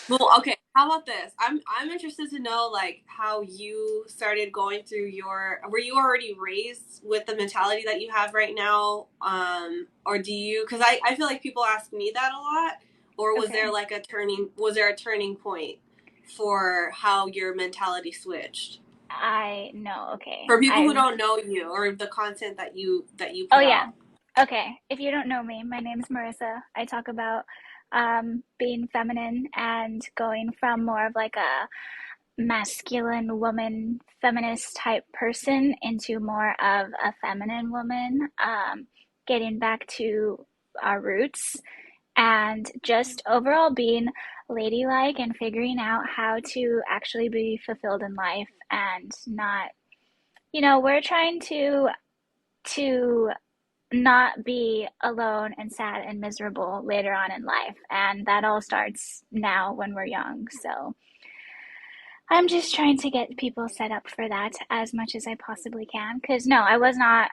Well, okay. How about this? I'm interested to know like how you started going through your. Were you already raised with the mentality that you have right now, or do you? Because I feel like people ask me that a lot. Or was Okay. there like a turning? Was there a turning point for how your mentality switched? I know. Okay. For people who don't know you or the content that you Oh put yeah. out. Okay. If you don't know me, my name's Marissa. I talk about being feminine and going from more of like a masculine woman, feminist type person into more of a feminine woman, getting back to our roots and just overall being ladylike and figuring out how to actually be fulfilled in life and not, we're trying to not be alone and sad and miserable later on in life. And that all starts now when we're young. So I'm just trying to get people set up for that as much as I possibly can. Because no, I was not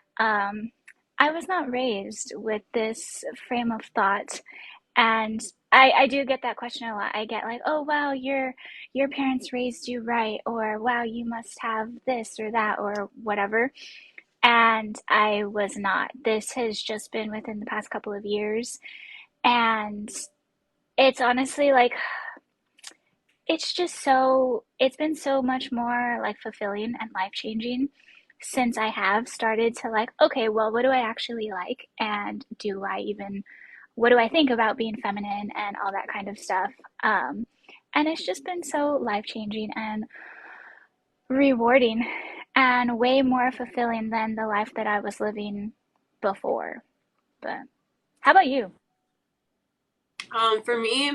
raised with this frame of thought. And I do get that question a lot. I get like, oh wow, your parents raised you right, or wow, you must have this or that or whatever. And I was not. This has just been within the past couple of years. And it's honestly like, it's been so much more like fulfilling and life changing since I have started to like, okay, well, what do I actually like? And what do I think about being feminine and all that kind of stuff? Um, and it's just been so life changing and rewarding and way more fulfilling than the life that I was living before. But how about you? For me,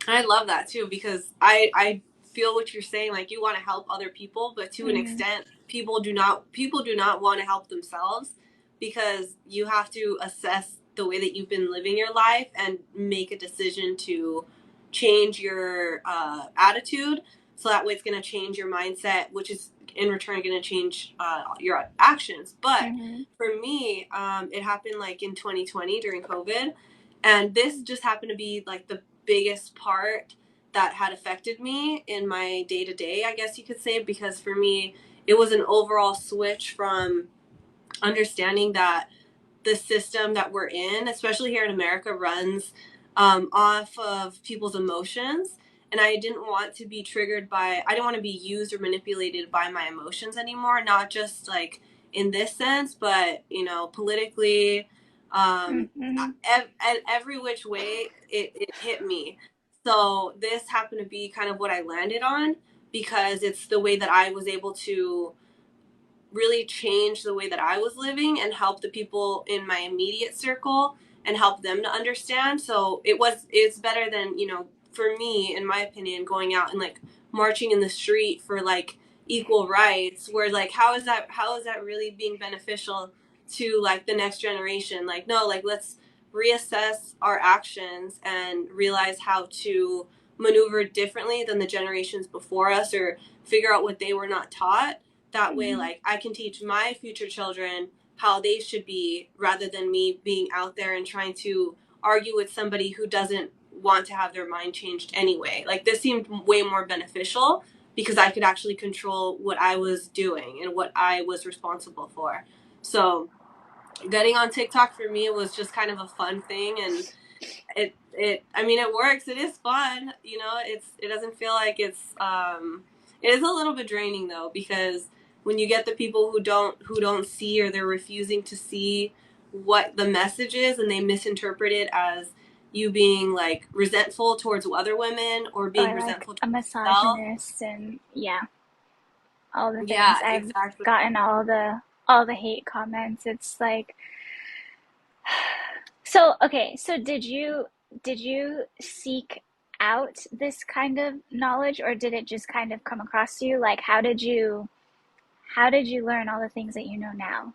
I love that too because I feel what you're saying. Like you want to help other people, but to an Mm-hmm. extent, people do not want to help themselves because you have to assess the way that you've been living your life and make a decision to change your attitude. So that way, it's going to change your mindset, which is in return going to change your actions. But Mm-hmm. for me, it happened like in 2020 during COVID, and this just happened to be like the biggest part that had affected me in my day to day, I guess you could say, because for me, it was an overall switch from understanding that the system that we're in, especially here in America, runs off of people's emotions. And I didn't want to be triggered by, I didn't want to be used or manipulated by my emotions anymore, not just like in this sense, but, politically, Mm-hmm. and every which way it hit me. So this happened to be kind of what I landed on because it's the way that I was able to really change the way that I was living and help the people in my immediate circle and help them to understand. So it's better than, for me, in my opinion, going out and like marching in the street for like equal rights where like how is that really being beneficial to like the next generation? Like no, like let's reassess our actions and realize how to maneuver differently than the generations before us or figure out what they were not taught. That way, Mm-hmm. like I can teach my future children how they should be rather than me being out there and trying to argue with somebody who doesn't want to have their mind changed anyway. Like this seemed way more beneficial because I could actually control what I was doing and what I was responsible for. So getting on TikTok for me was just kind of a fun thing, and I mean it works. It is fun, it doesn't feel like it is a little bit draining though because when you get the people who don't see or they're refusing to see what the message is and they misinterpret it as you being like resentful towards other women or being Or like resentful a towards yourself. misogynist and yeah, all the things. Yeah, I've exactly. gotten all the hate comments. It's like, so okay, so did you seek out this kind of knowledge, or did it just kind of come across to you? Like how did you learn all the things that you know now?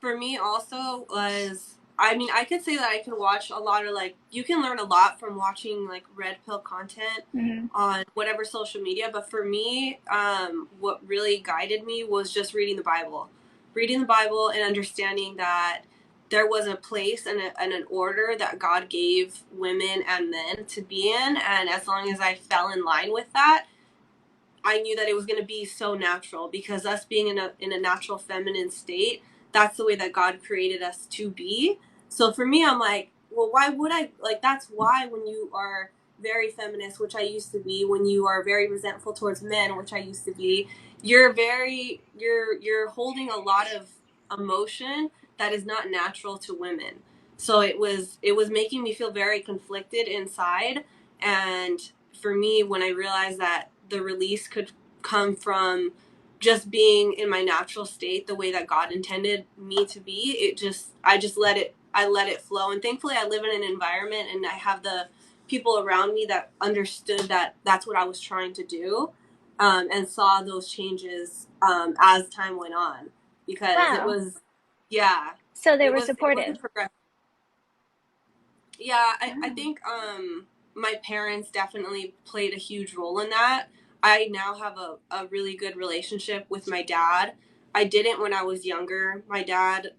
For me also was, I mean, I could say that I can watch a lot of like you can learn a lot from watching like red pill content Mm-hmm. on whatever social media, but for me, what really guided me was just reading the Bible and understanding that there was a place and an order that God gave women and men to be in, and as long as I fell in line with that, I knew that it was going to be so natural, because us being in a natural feminine state, that's the way that God created us to be. So for me, I'm like, well, why would I, like, that's why when you are very feminist, which I used to be, when you are very resentful towards men, which I used to be, you're holding a lot of emotion that is not natural to women. So it was making me feel very conflicted inside. And for me, when I realized that the release could come from just being in my natural state, the way that God intended me to be, I let it flow. And thankfully I live in an environment and I have the people around me that understood that that's what I was trying to do, and saw those changes, as time went on, because it Wow. was, yeah, So they were it was a supportive. progression. Yeah, I Oh. think my parents definitely played a huge role in that. I now have a really good relationship with my dad. I didn't when I was younger. My dad,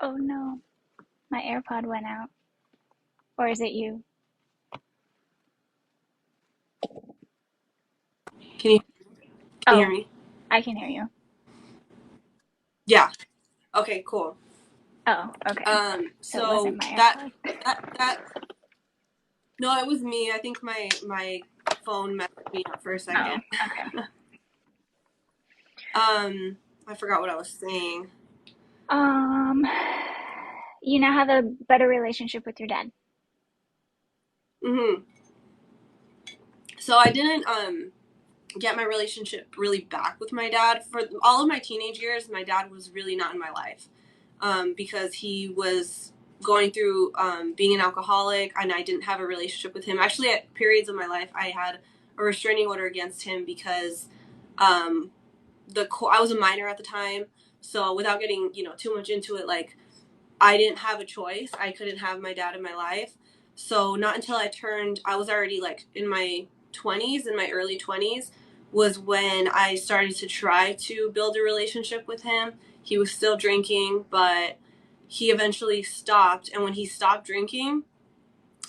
Oh no, my AirPod went out. Or is it you? can you, can you hear Oh, me? I can hear you. Yeah. Okay, cool. Oh, okay. So it wasn't So my that, AirPod. that no, it was me. I think my phone messed me up for a Oh, second. okay. I forgot what I was saying. Um, you now have a better relationship with your dad. Hmm. So I didn't get my relationship really back with my dad for all of my teenage years. My dad was really not in my life, because he was going through, being an alcoholic, and I didn't have a relationship with him. Actually, at periods of my life, I had a restraining order against him because, um, I was a minor at the time. So without getting too much into it, like, I didn't have a choice. I couldn't have my dad in my life. So not until I was already like in my 20s, in my early 20s, was when I started to try to build a relationship with him. He was still drinking, but he eventually stopped. And when he stopped drinking,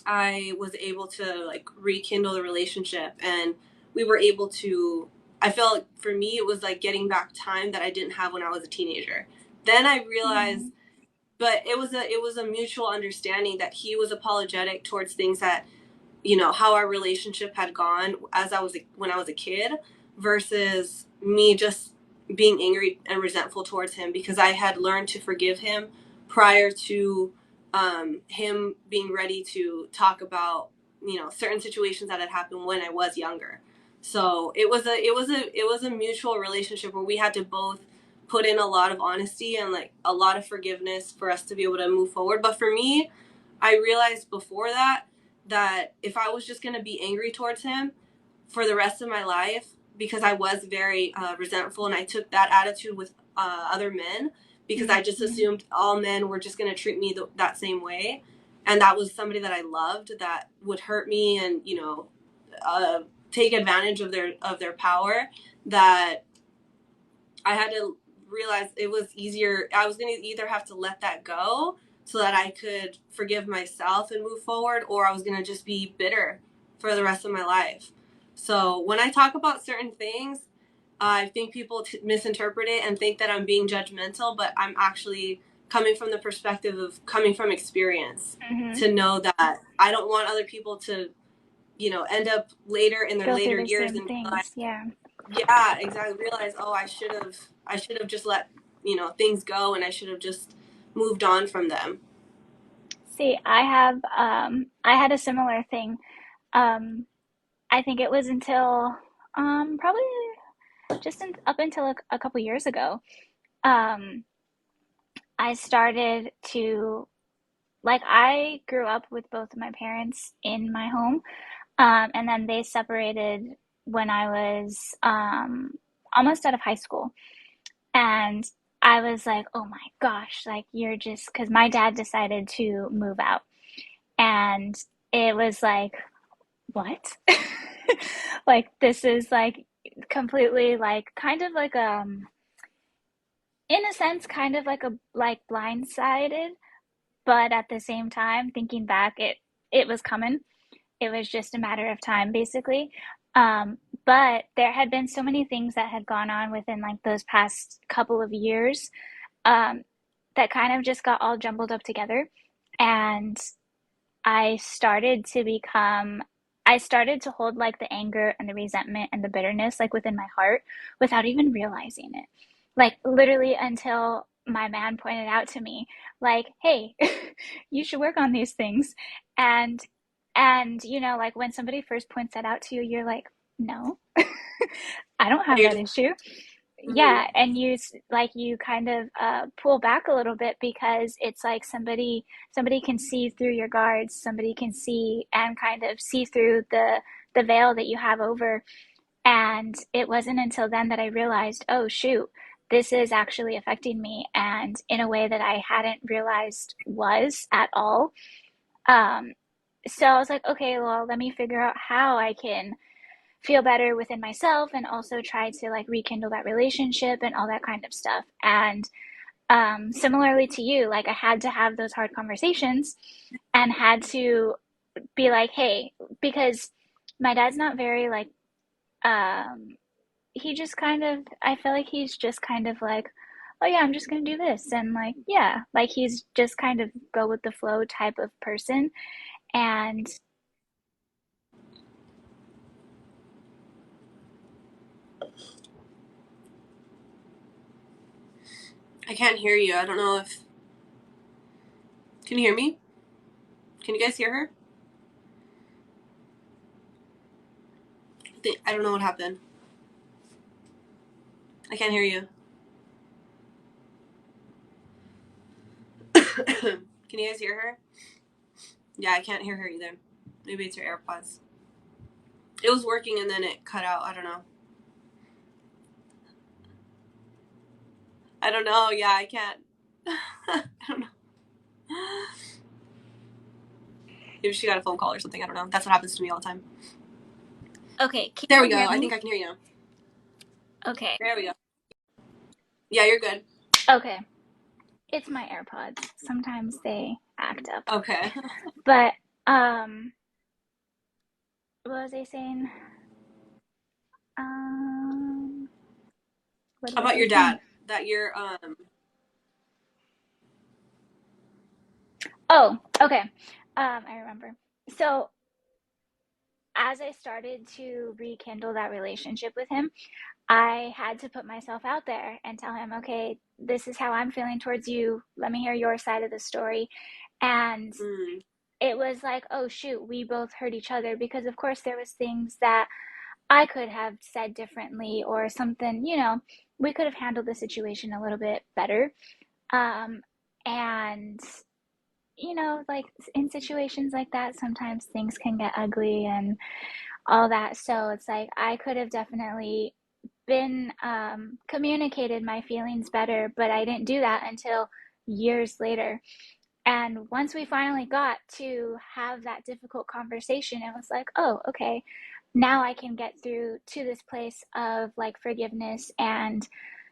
I was able to like rekindle the relationship, and we were able to, I felt for me, it was like getting back time that I didn't have when I was a teenager. Then I realized, Mm, but it was a mutual understanding that he was apologetic towards things that, how our relationship had gone when I was a kid, versus me just being angry and resentful towards him, because I had learned to forgive him prior to, him being ready to talk about, certain situations that had happened when I was younger. So it was a mutual relationship where we had to both put in a lot of honesty and like a lot of forgiveness for us to be able to move forward. But for me, I realized before that if I was just going to be angry towards him for the rest of my life, because I was very, resentful, and I took that attitude with, other men, because I just mm, assumed all men were just going to treat me that same way. And that was somebody that I loved that would hurt me and, take advantage of their power, that I had to realize it was easier. I was going to either have to let that go so that I could forgive myself and move forward, or I was going to just be bitter for the rest of my life. So when I talk about certain things, I think people misinterpret it and think that I'm being judgmental, but I'm actually coming from the perspective of coming from experience, mm-hmm. to know that I don't want other people to, end up later in their Go through later the years same and realize, things. Yeah. yeah, exactly. Realize, oh, I should have just let, things go, and I should have just moved on from them. See, I had a similar thing. Um, I think it was until probably up until a couple years ago. Um, I started to like I grew up with both of my parents in my home, and then they separated when I was almost out of high school. And I was like, oh my gosh, like you're just, because my dad decided to move out. And it was like, what? Like, this is like completely like kind of like, in a sense, kind of like blindsided, but at the same time, thinking back, it was coming. It was just a matter of time, basically. Um, but there had been so many things that had gone on within like those past couple of years, um, that kind of just got all jumbled up together. And I started to become, I started to hold like the anger and the resentment and the bitterness like within my heart without even realizing it. Like literally until my man pointed out to me, like, hey, you should work on these things. And, like when somebody first points that out to you, you're like, no, I don't have You're that just, issue. mhm. Yeah, and you kind of pull back a little bit because it's like somebody can see through your guards, somebody can see and kind of see through the veil that you have over. And it wasn't until then that I realized, oh shoot, this is actually affecting me, and in a way that I hadn't realized was at all. Um, so I was like, okay, well, let me figure out how I can feel better within myself and also try to like rekindle that relationship and all that kind of stuff. And similarly to you, like I had to have those hard conversations and had to be like, hey, because my dad's not very like, um, he just kind of, I feel like he's just kind of like, oh yeah, I'm just gonna do this. And like, yeah, like he's just kind of go with the flow type of person. And I can't hear you. I don't know if, can you hear me? Can you guys hear her? I don't know what happened. I can't hear you. Can you guys hear her? Yeah, I can't hear her either. Maybe it's her AirPods. It was working and then it cut out. I don't know. I don't know. Yeah, I can't. I don't know. Maybe she got a phone call or something. I don't know. That's what happens to me all the time. okay, can There we you go. hear I me? think I can hear you now. Okay, There we go. Yeah, you're good. okay. It's my AirPods. Sometimes they act up. Okay. But um what was I saying? Um what How was about I your saying? dad? That you're Oh, okay. I remember. So as I started to rekindle that relationship with him, I had to put myself out there and tell him, okay, this is how I'm feeling towards you. Let me hear your side of the story. And mm, it was like, oh shoot, we both hurt each other because of course there was things that I could have said differently or something, we could have handled the situation a little bit better. Um, and, like in situations like that, sometimes things can get ugly and all that. So it's like I could have definitely been communicated my feelings better, but I didn't do that until years later. And once we finally got to have that difficult conversation, it was like, oh, okay, now I can get through to this place of like forgiveness and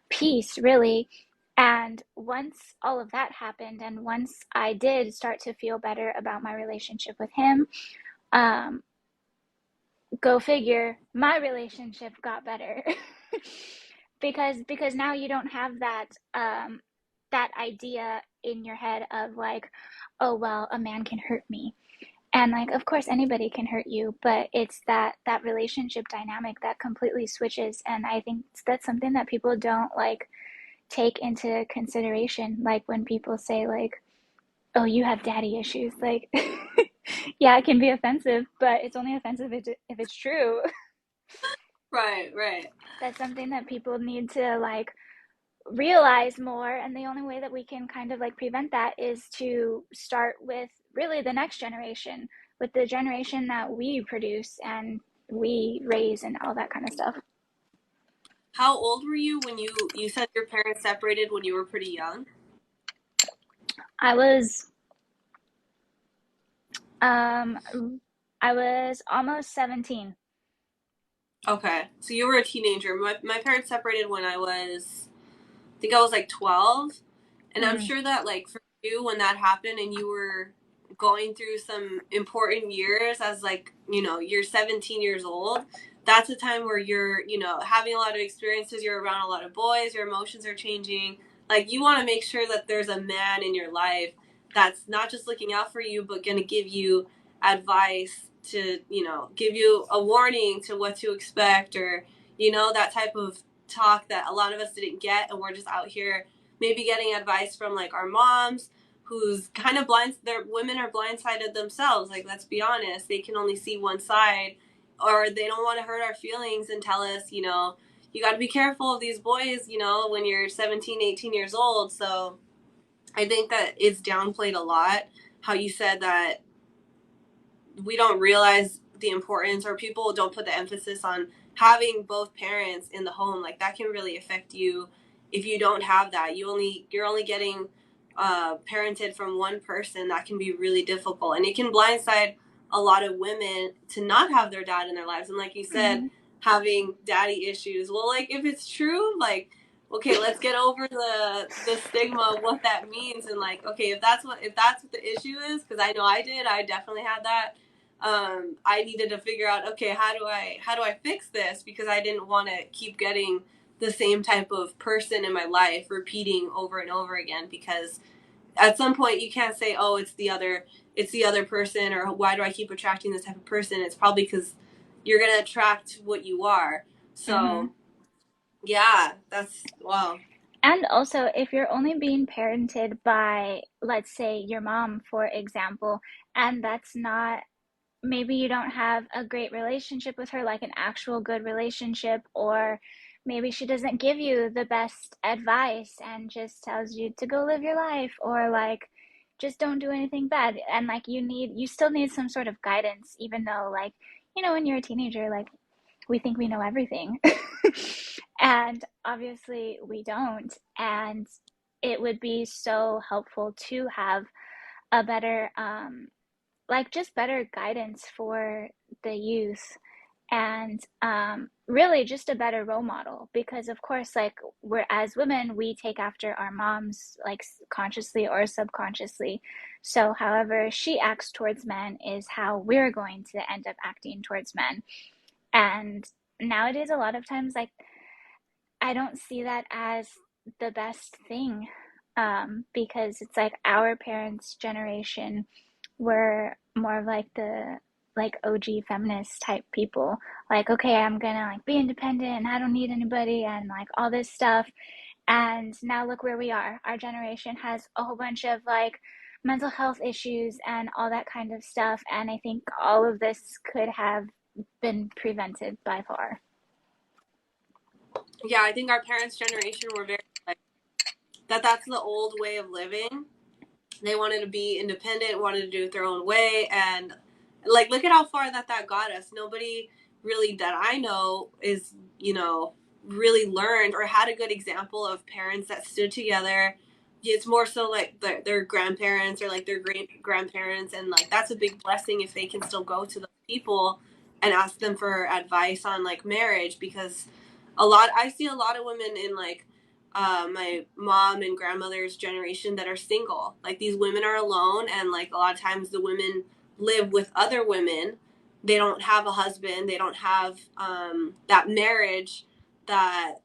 peace, really. And once all of that happened, and once I did start to feel better about my relationship with him, um, go figure, my relationship got better. Because now you don't have that idea in your head of like, oh well, a man can hurt me. And like of course anybody can hurt you, but it's that relationship dynamic that completely switches. And I think that's something that people don't like take into consideration, like when people say like, oh, you have daddy issues, like yeah, it can be offensive, but it's only offensive if it's true. right, right. That's something that people need to like realize more, and the only way that we can kind of like prevent that is to start with really the next generation, with the generation that we produce and we raise and all that kind of stuff. How old were you when you said your parents separated when you were pretty young? I was um I was almost 17. Okay, so you were a teenager. My parents separated when I was think I was like 12. And I'm Mm. sure that, like, for you, when that happened and you were going through some important years as, like, you're 17 years old, that's a time where you're, having a lot of experiences, you're around a lot of boys, your emotions are changing. Like, you want to make sure that there's a man in your life that's not just looking out for you, but going to give you advice to, give you a warning to what to expect, or, that type of talk that a lot of us didn't get. And we're just out here maybe getting advice from, like, our moms, who's kind of their women are blindsided themselves. Like, let's be honest, they can only see one side, or they don't want to hurt our feelings and tell us, you got to be careful of these boys, when you're 17, 18 years old. So I think that it's downplayed a lot, how you said that we don't realize the importance, or people don't put the emphasis on having both parents in the home. Like, that can really affect you if you don't have that. You're only getting parented from one person. That can be really difficult, and it can blindside a lot of women to not have their dad in their lives. And like you said, Mm-hmm. having daddy issues. Well, like, if it's true, like, okay, let's get over the stigma of what that means. And, like, okay, if that's what the issue is, because I know I definitely had that. I needed to figure out, okay, how do I fix this, because I didn't want to keep getting the same type of person in my life repeating over and over again. Because at some point you can't say, oh, it's the other person, or why do I keep attracting this type of person. It's probably because you're gonna attract what you are. Mm-hmm. So yeah, that's wow. And also, if you're only being parented by, let's say, your mom, for example, and that's not, maybe you don't have a great relationship with her, like an actual good relationship, or maybe she doesn't give you the best advice and just tells you to go live your life, or like just don't do anything bad. And like you still need some sort of guidance, even though, like, when you're a teenager, like, we think we know everything. And obviously we don't. And it would be so helpful to have a better, like, just better guidance for the youth, and really just a better role model, because of course, like, we're, as women, we take after our moms, like, consciously or subconsciously. So however she acts towards men is how we're going to end up acting towards men. And nowadays, a lot of times, like, I don't see that as the best thing, because it's like our parents' generation were more of like the, like, OG feminist type people. Like, okay, I'm gonna, like, be independent and I don't need anybody and like all this stuff. And now look where we are. Our generation has a whole bunch of like mental health issues and all that kind of stuff. And I think all of this could have been prevented by far. Yeah, I think our parents' generation were very, like, that's the old way of living. They wanted to be independent, wanted to do it their own way, and, like, look at how far that got us. Nobody really that I know is, really learned or had a good example of parents that stood together. It's more so like their grandparents, or like their great grandparents, and, like, that's a big blessing if they can still go to those people and ask them for advice on, like, marriage. Because I see a lot of women in, like, my mom and grandmother's generation that are single. Like, these women are alone, and, like, a lot of times the women live with other women. They don't have a husband. They don't have that marriage that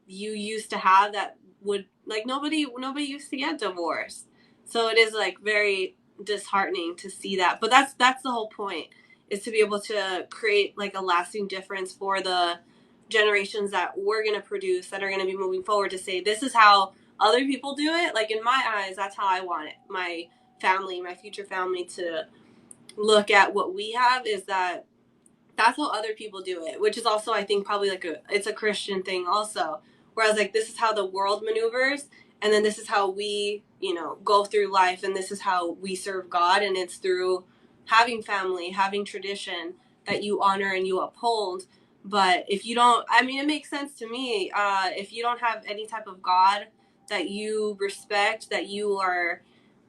you used to have, that would, like, nobody used to get divorced. So it is, like, very disheartening to see that. But that's the whole point, is to be able to create, like, a lasting difference for the generations that we're going to produce, that are going to be moving forward, to say, this is how other people do it. Like, in my eyes, that's how I want it. My family, my future family, to look at what we have, is that that's how other people do it, which is also, I think, probably like it's a Christian thing also. Whereas, like, this is how the world maneuvers, and then this is how we, go through life, and this is how we serve God, and it's through having family, having tradition that you honor and you uphold. But if you don't, I mean, it makes sense to me. If you don't have any type of God that you respect, that you are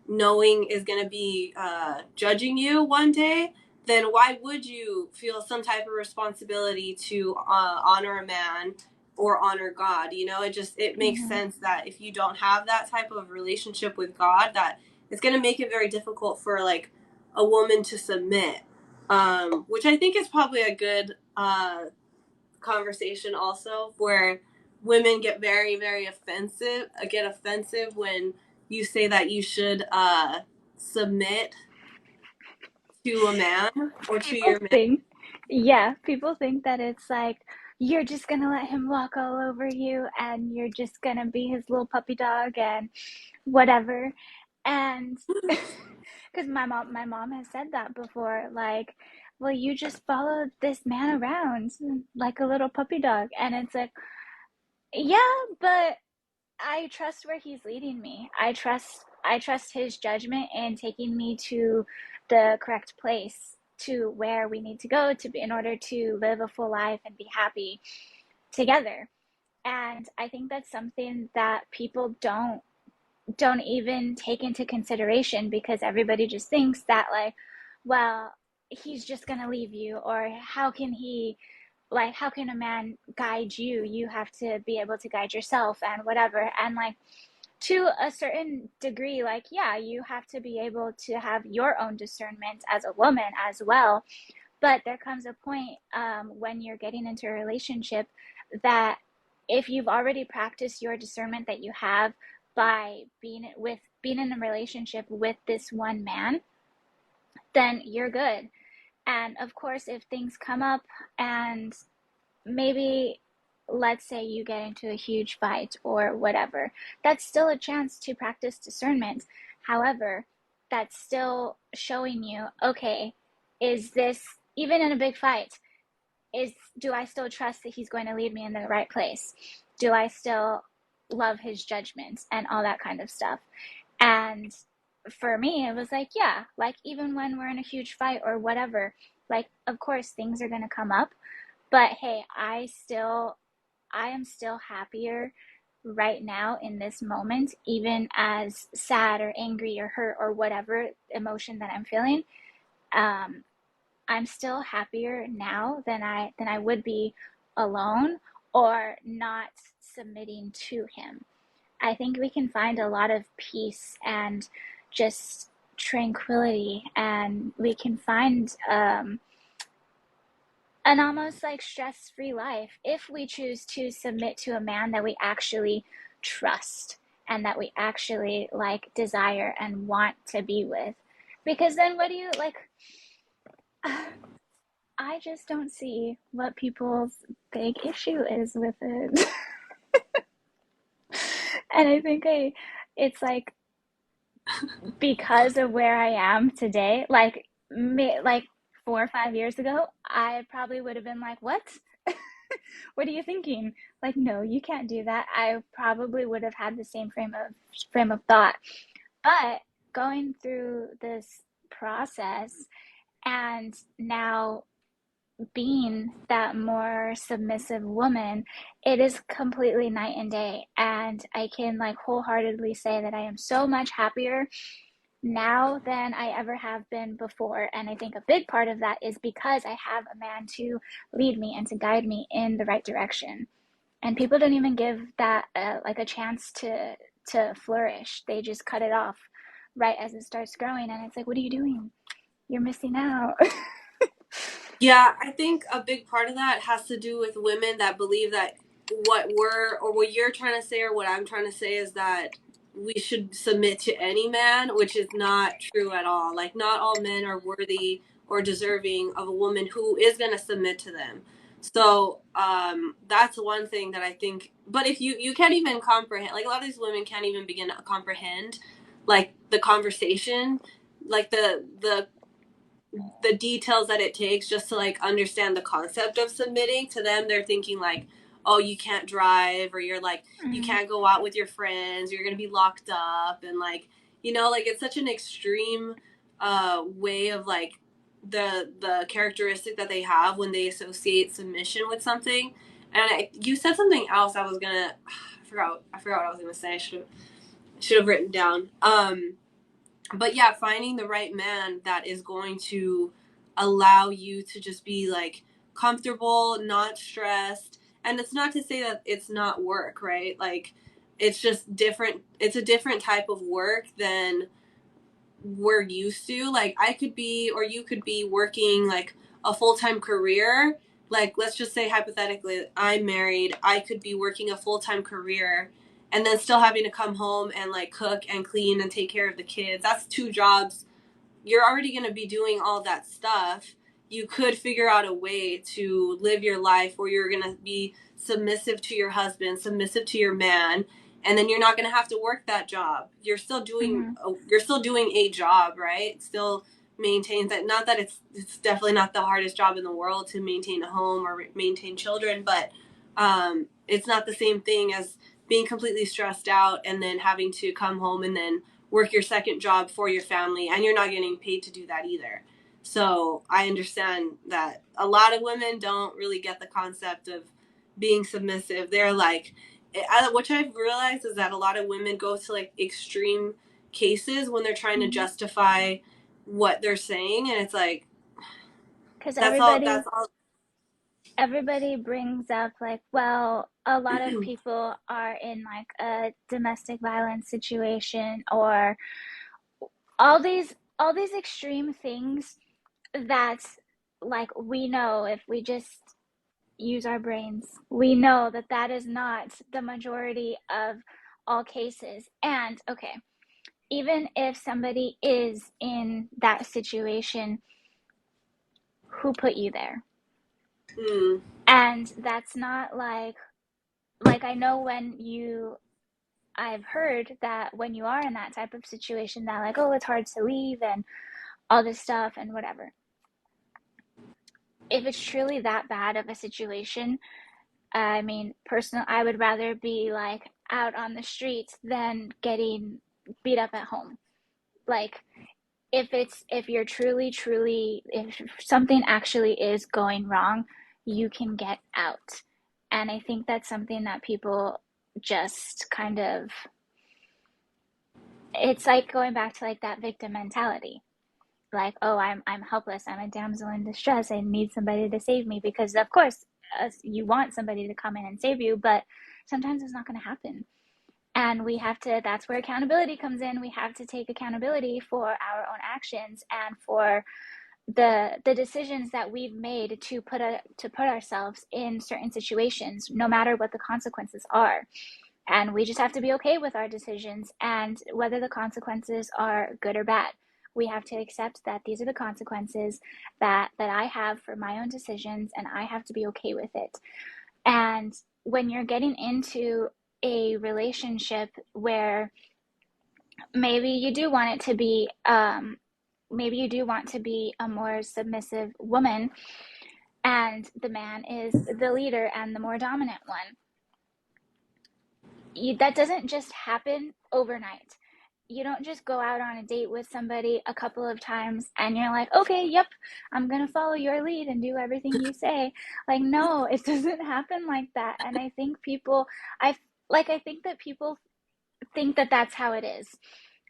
knowing is going to be judging you one day, then why would you feel some type of responsibility to honor a man or honor God. You know, it makes Mm-hmm. sense that if you don't have that type of relationship with God, that it's going to make it very difficult for like a woman to submit. Which I think is probably a good conversation also, where women get very, very offensive when you say that you should submit to a man or to People your man. think, yeah, people think that it's like you're just gonna let him walk all over you and you're just gonna be his little puppy dog and whatever. And because my mom has said that before, like, well, you just followed this man around like a little puppy dog. And it's like, yeah, but I trust where he's leading me. I trust his judgment in taking me to the correct place, to where we need to go to be in order to live a full life and be happy together. And I think that's something that people don't even take into consideration, because everybody just thinks that, like, well, he's just going to leave you, or how can he, like, how can a man guide you? You have to be able to guide yourself and whatever. And like, to a certain degree, like, yeah, you have to be able to have your own discernment as a woman as well. But there comes a point, when you're getting into a relationship, that if you've already practiced your discernment that you have by being in a relationship with this one man, then you're good. And of course, if things come up and maybe, let's say you get into a huge fight or whatever, that's still a chance to practice discernment. However, that's still showing you, okay, is this, even in a big fight, is do I still trust that he's going to lead me in the right place? Do I still love his judgments and all that kind of stuff? And for me, it was like, yeah, like, even when we're in a huge fight or whatever, like, of course things are going to come up, but hey, I am still happier right now in this moment, even as sad or angry or hurt or whatever emotion that I'm feeling. Um, I'm still happier now than I would be alone or not submitting to him. I think we can find a lot of peace and just tranquility, and we can find an almost like stress-free life if we choose to submit to a man that we actually trust and that we actually like, desire and want to be with. Because then what do you like, I just don't see what people's big issue is with it. And I think it's like, because of where I am today, like, like 4 or 5 years ago, I probably would have been like, "What? What are you thinking? Like, no, you can't do that." I probably would have had the same frame of thought. But going through this process and now being that more submissive woman, it is completely night and day. And I can like wholeheartedly say that I am so much happier now than I ever have been before. And I think a big part of that is because I have a man to lead me and to guide me in the right direction. And people don't even give that like a chance to flourish. They just cut it off right as it starts growing, and it's like, what are you doing? You're missing out. Yeah, I think a big part of that has to do with women that believe that what you're trying to say or what I'm trying to say is that we should submit to any man, which is not true at all. Like, not all men are worthy or deserving of a woman who is going to submit to them. So that's one thing that I think. But if you can't even comprehend, like, a lot of these women can't even begin to comprehend, like, the conversation, like the details that it takes just to like understand the concept of submitting to them. They're thinking like, oh, you can't drive, or you're like, you Mm-hmm. can't go out with your friends, you're gonna be locked up, and like, you know, like, it's such an extreme way of like the characteristic that they have when they associate submission with something. And you said something else. I was gonna I forgot what I was gonna say. I should have written down. But yeah, finding the right man that is going to allow you to just be like comfortable, not stressed, And it's not to say that it's not work, right? Like, it's just different. It's a different type of work than we're used to. Like, I could be, or you could be working like a full-time career. Like, let's just say hypothetically, I'm married. I could be working a full-time career and then still having to come home and like cook and clean and take care of the kids. That's two jobs. You're already going to be doing all that stuff. You could figure out a way to live your life where you're going to be submissive to your husband, submissive to your man, and then you're not going to have to work that job. You're still doing a job, right? Still maintains that. Not that it's definitely not the hardest job in the world to maintain a home or maintain children, but it's not the same thing as being completely stressed out and then having to come home and then work your second job for your family, and you're not getting paid to do that either. So I understand that a lot of women don't really get the concept of being submissive. They're like, which I've realized is that a lot of women go to like extreme cases when they're trying to justify what they're saying, and it's like, Because that's all. That's all. everybody brings up like, well, a lot of people are in like a domestic violence situation, or all these extreme things that, like, we know if we just use our brains, we know that that is not the majority of all cases. And okay, even if somebody is in that situation, who put you there? Mm, And that's not like I know when you I've heard that when you are in that type of situation, that like, oh, it's hard to leave and all this stuff and whatever. If it's truly that bad of a situation, I mean, personally, I would rather be like out on the streets than getting beat up at home. Like, if you're truly, if something actually is going wrong, you can get out. And I think that's something that people just kind of, it's like going back to like that victim mentality. Like, oh, I'm helpless, I'm a damsel in distress, I need somebody to save me, because of course, you want somebody to come in and save you, but sometimes it's not going to happen. And we have to, that's where accountability comes in. We have to take accountability for our own actions and for the decisions that we've made to put ourselves in certain situations, no matter what the consequences are. And we just have to be okay with our decisions, and whether the consequences are good or bad, we have to accept that these are the consequences that I have for my own decisions, and I have to be okay with it. And when you're getting into a relationship where maybe you do want it to be maybe you do want to be a more submissive woman, and the man is the leader and the more dominant one, that doesn't just happen overnight. You don't just go out on a date with somebody a couple of times and you're like, okay, yep, I'm gonna follow your lead and do everything you say. Like, no, it doesn't happen like that. And I think people, I think that people think that that's how it is.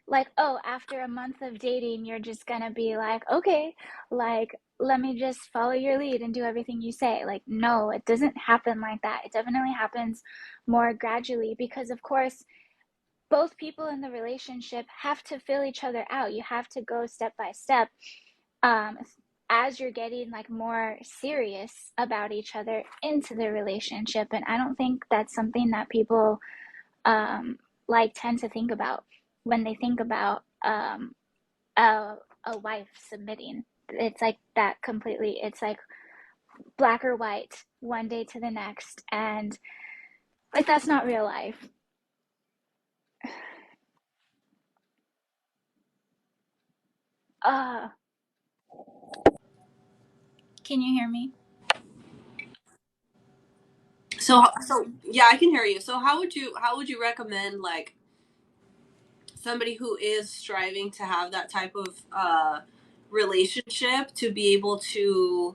Like, oh, after a month of dating, you're just gonna be like, okay, like, let me just follow your lead and do everything you say. Like, no, it doesn't happen like that. It definitely happens more gradually, because of course both people in the relationship have to fill each other out. You have to go step by step, um, as you're getting like more serious about each other into the relationship. And I don't think that's something that people um, like tend to think about when they think about a wife submitting. It's like that completely. It's like black or white, one day to the next, and like that's not real life. Uh, can you hear me? so yeah, I can hear you. So how would you recommend like somebody who is striving to have that type of relationship to be able to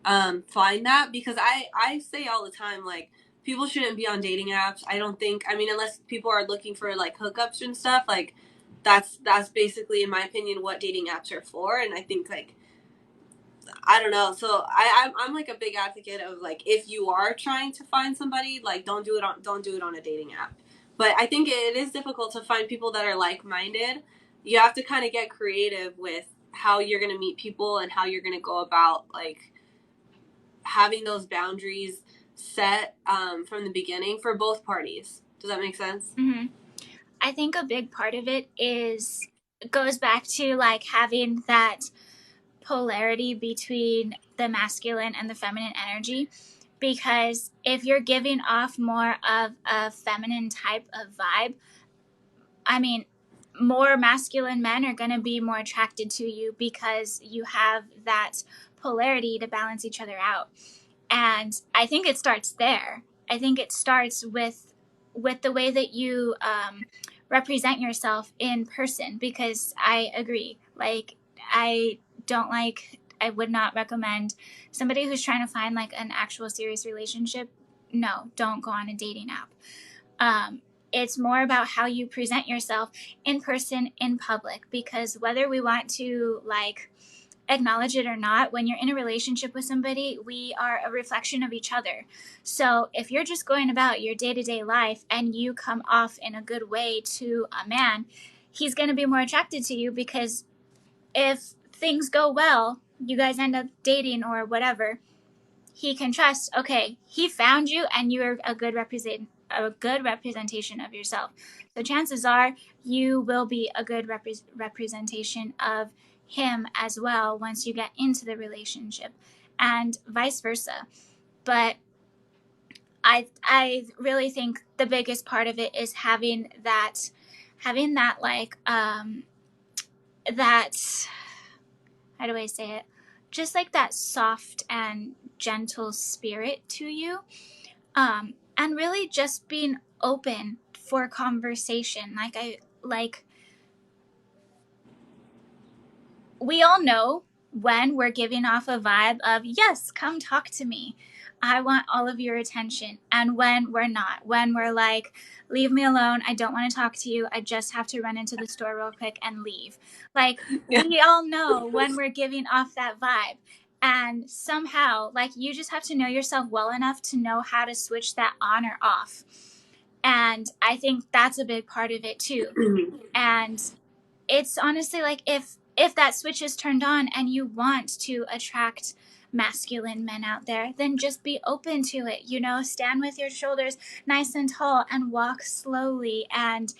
find that? Because I say all the time, like, people shouldn't be on dating apps. I don't think, I mean, unless people are looking for like hookups and stuff, like that's basically, in my opinion, what dating apps are for. And I think like I don't know. So I'm like a big advocate of like if you are trying to find somebody, like don't do it on a dating app. But I think it is difficult to find people that are like minded. You have to kind of get creative with how you're gonna meet people and how you're gonna go about like having those boundaries set from the beginning for both parties. Does that make sense? Mm-hmm. I think a big part of it goes back to like having that polarity between the masculine and the feminine energy, because if you're giving off more of a feminine type of vibe, I mean, more masculine men are going to be more attracted to you because you have that polarity to balance each other out. And I think it starts there. I think it starts with the way that you represent yourself in person, because I agree. Like, I don't like, I would not recommend somebody who's trying to find like an actual serious relationship. No, don't go on a dating app. It's more about how you present yourself in person, in public, because whether we want to like acknowledge it or not, when you're in a relationship with somebody, we are a reflection of each other. So if you're just going about your day-to-day life and you come off in a good way to a man, he's going to be more attracted to you, because if things go well, you guys end up dating or whatever, he can trust, okay, he found you and you're a good representation of yourself. So chances are you will be a good representation of him as well once you get into the relationship, and vice versa. But I really think the biggest part of it is having that like that, how do I say it? Just like that soft and gentle spirit to you. And really just being open for conversation. Like we all know when we're giving off a vibe of, yes, come talk to me, I want all of your attention, and when we're not, when we're like, leave me alone, I don't want to talk to you, I just have to run into the store real quick and leave. Like, Yeah. we all know when we're giving off that vibe. And somehow, like, you just have to know yourself well enough to know how to switch that on or off. And I think that's a big part of it too. And it's honestly like, if that switch is turned on and you want to attract masculine men out there, then just be open to it. You know, stand with your shoulders nice and tall and walk slowly and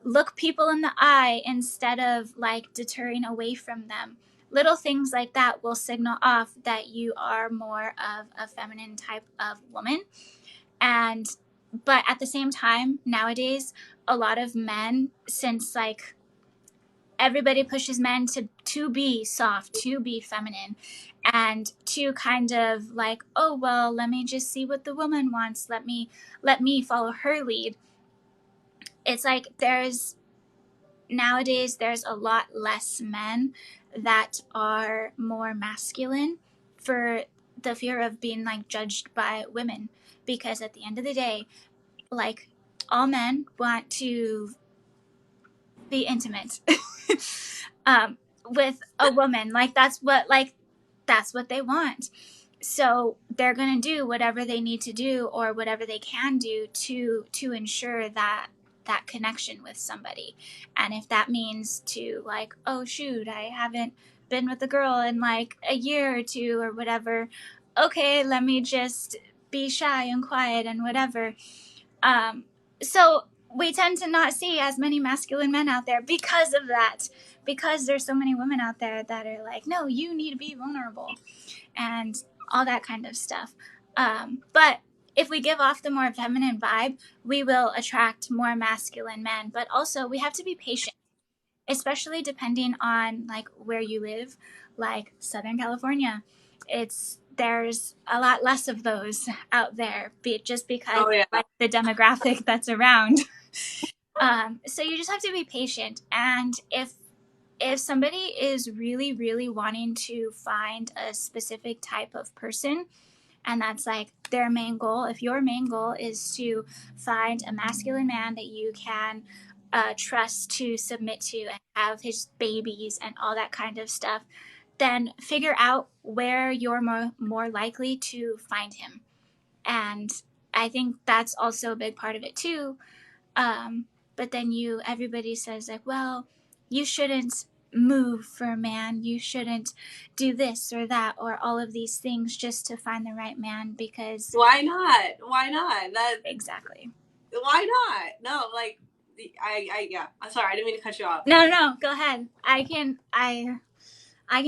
look people in the eye instead of like deterring away from them. Little things like that will signal off that you are more of a feminine type of woman. And but at the same time, nowadays, a lot of men, since like everybody pushes men to be soft, to be feminine, and to kind of like, oh well, let me just see what the woman wants, let me follow her lead. It's like nowadays there's a lot less men that are more masculine for the fear of being like judged by women, because at the end of the day, like, all men want to be intimate with a woman. That's what they want. So they're going to do whatever they need to do or whatever they can do to ensure that connection with somebody. And if that means to like, oh shoot, I haven't been with a girl in like a year or two or whatever, okay, let me just be shy and quiet and whatever. So we tend to not see as many masculine men out there because of that, because there's so many women out there that are like, no, you need to be vulnerable and all that kind of stuff. But if we give off the more feminine vibe, we will attract more masculine men. But also, we have to be patient, especially depending on like where you live. Like Southern California, there's a lot less of those out there, just because Oh yeah. like the demographic that's around. So you just have to be patient, and if somebody is really really wanting to find a specific type of person, and that's like their main goal, if your main goal is to find a masculine man that you can trust to submit to and have his babies and all that kind of stuff, then figure out where you're more likely to find him. And I think that's also a big part of it too. But then everybody says like, well, you shouldn't move for a man, you shouldn't do this or that or all of these things just to find the right man, because why not that exactly. Why not? No, like yeah, I'm sorry, I didn't mean to cut you off. No, go ahead. I can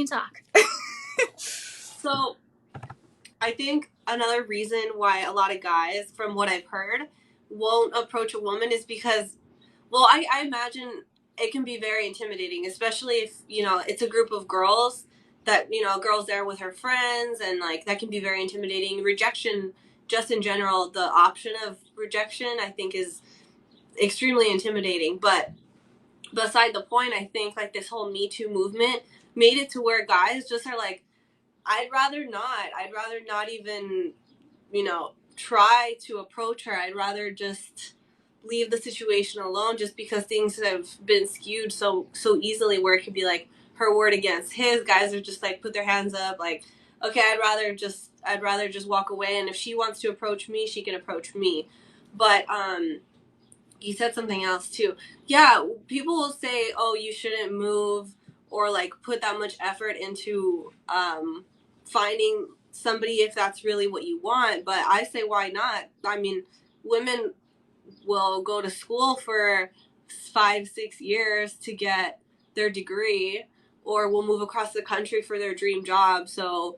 talk. So I think another reason why a lot of guys, from what I've heard, won't approach a woman is because, well, I imagine it can be very intimidating, especially if, it's a group of girls that, girls there with her friends, and like that can be very intimidating. Rejection, just in general, the option of rejection, I think, is extremely intimidating. But beside the point, I think like this whole Me Too movement made it to where guys just are like, I'd rather not even, try to approach her. I'd rather just leave the situation alone, just because things have been skewed so easily, where it could be like her word against his. Guys are just like, put their hands up, like, okay, I'd rather just walk away, and if she wants to approach me, she can approach me. But you said something else too. Yeah, people will say, oh, you shouldn't move or like put that much effort into finding somebody if that's really what you want. But I say, why not? I mean, women will go to school for 5-6 years to get their degree, or will move across the country for their dream job. So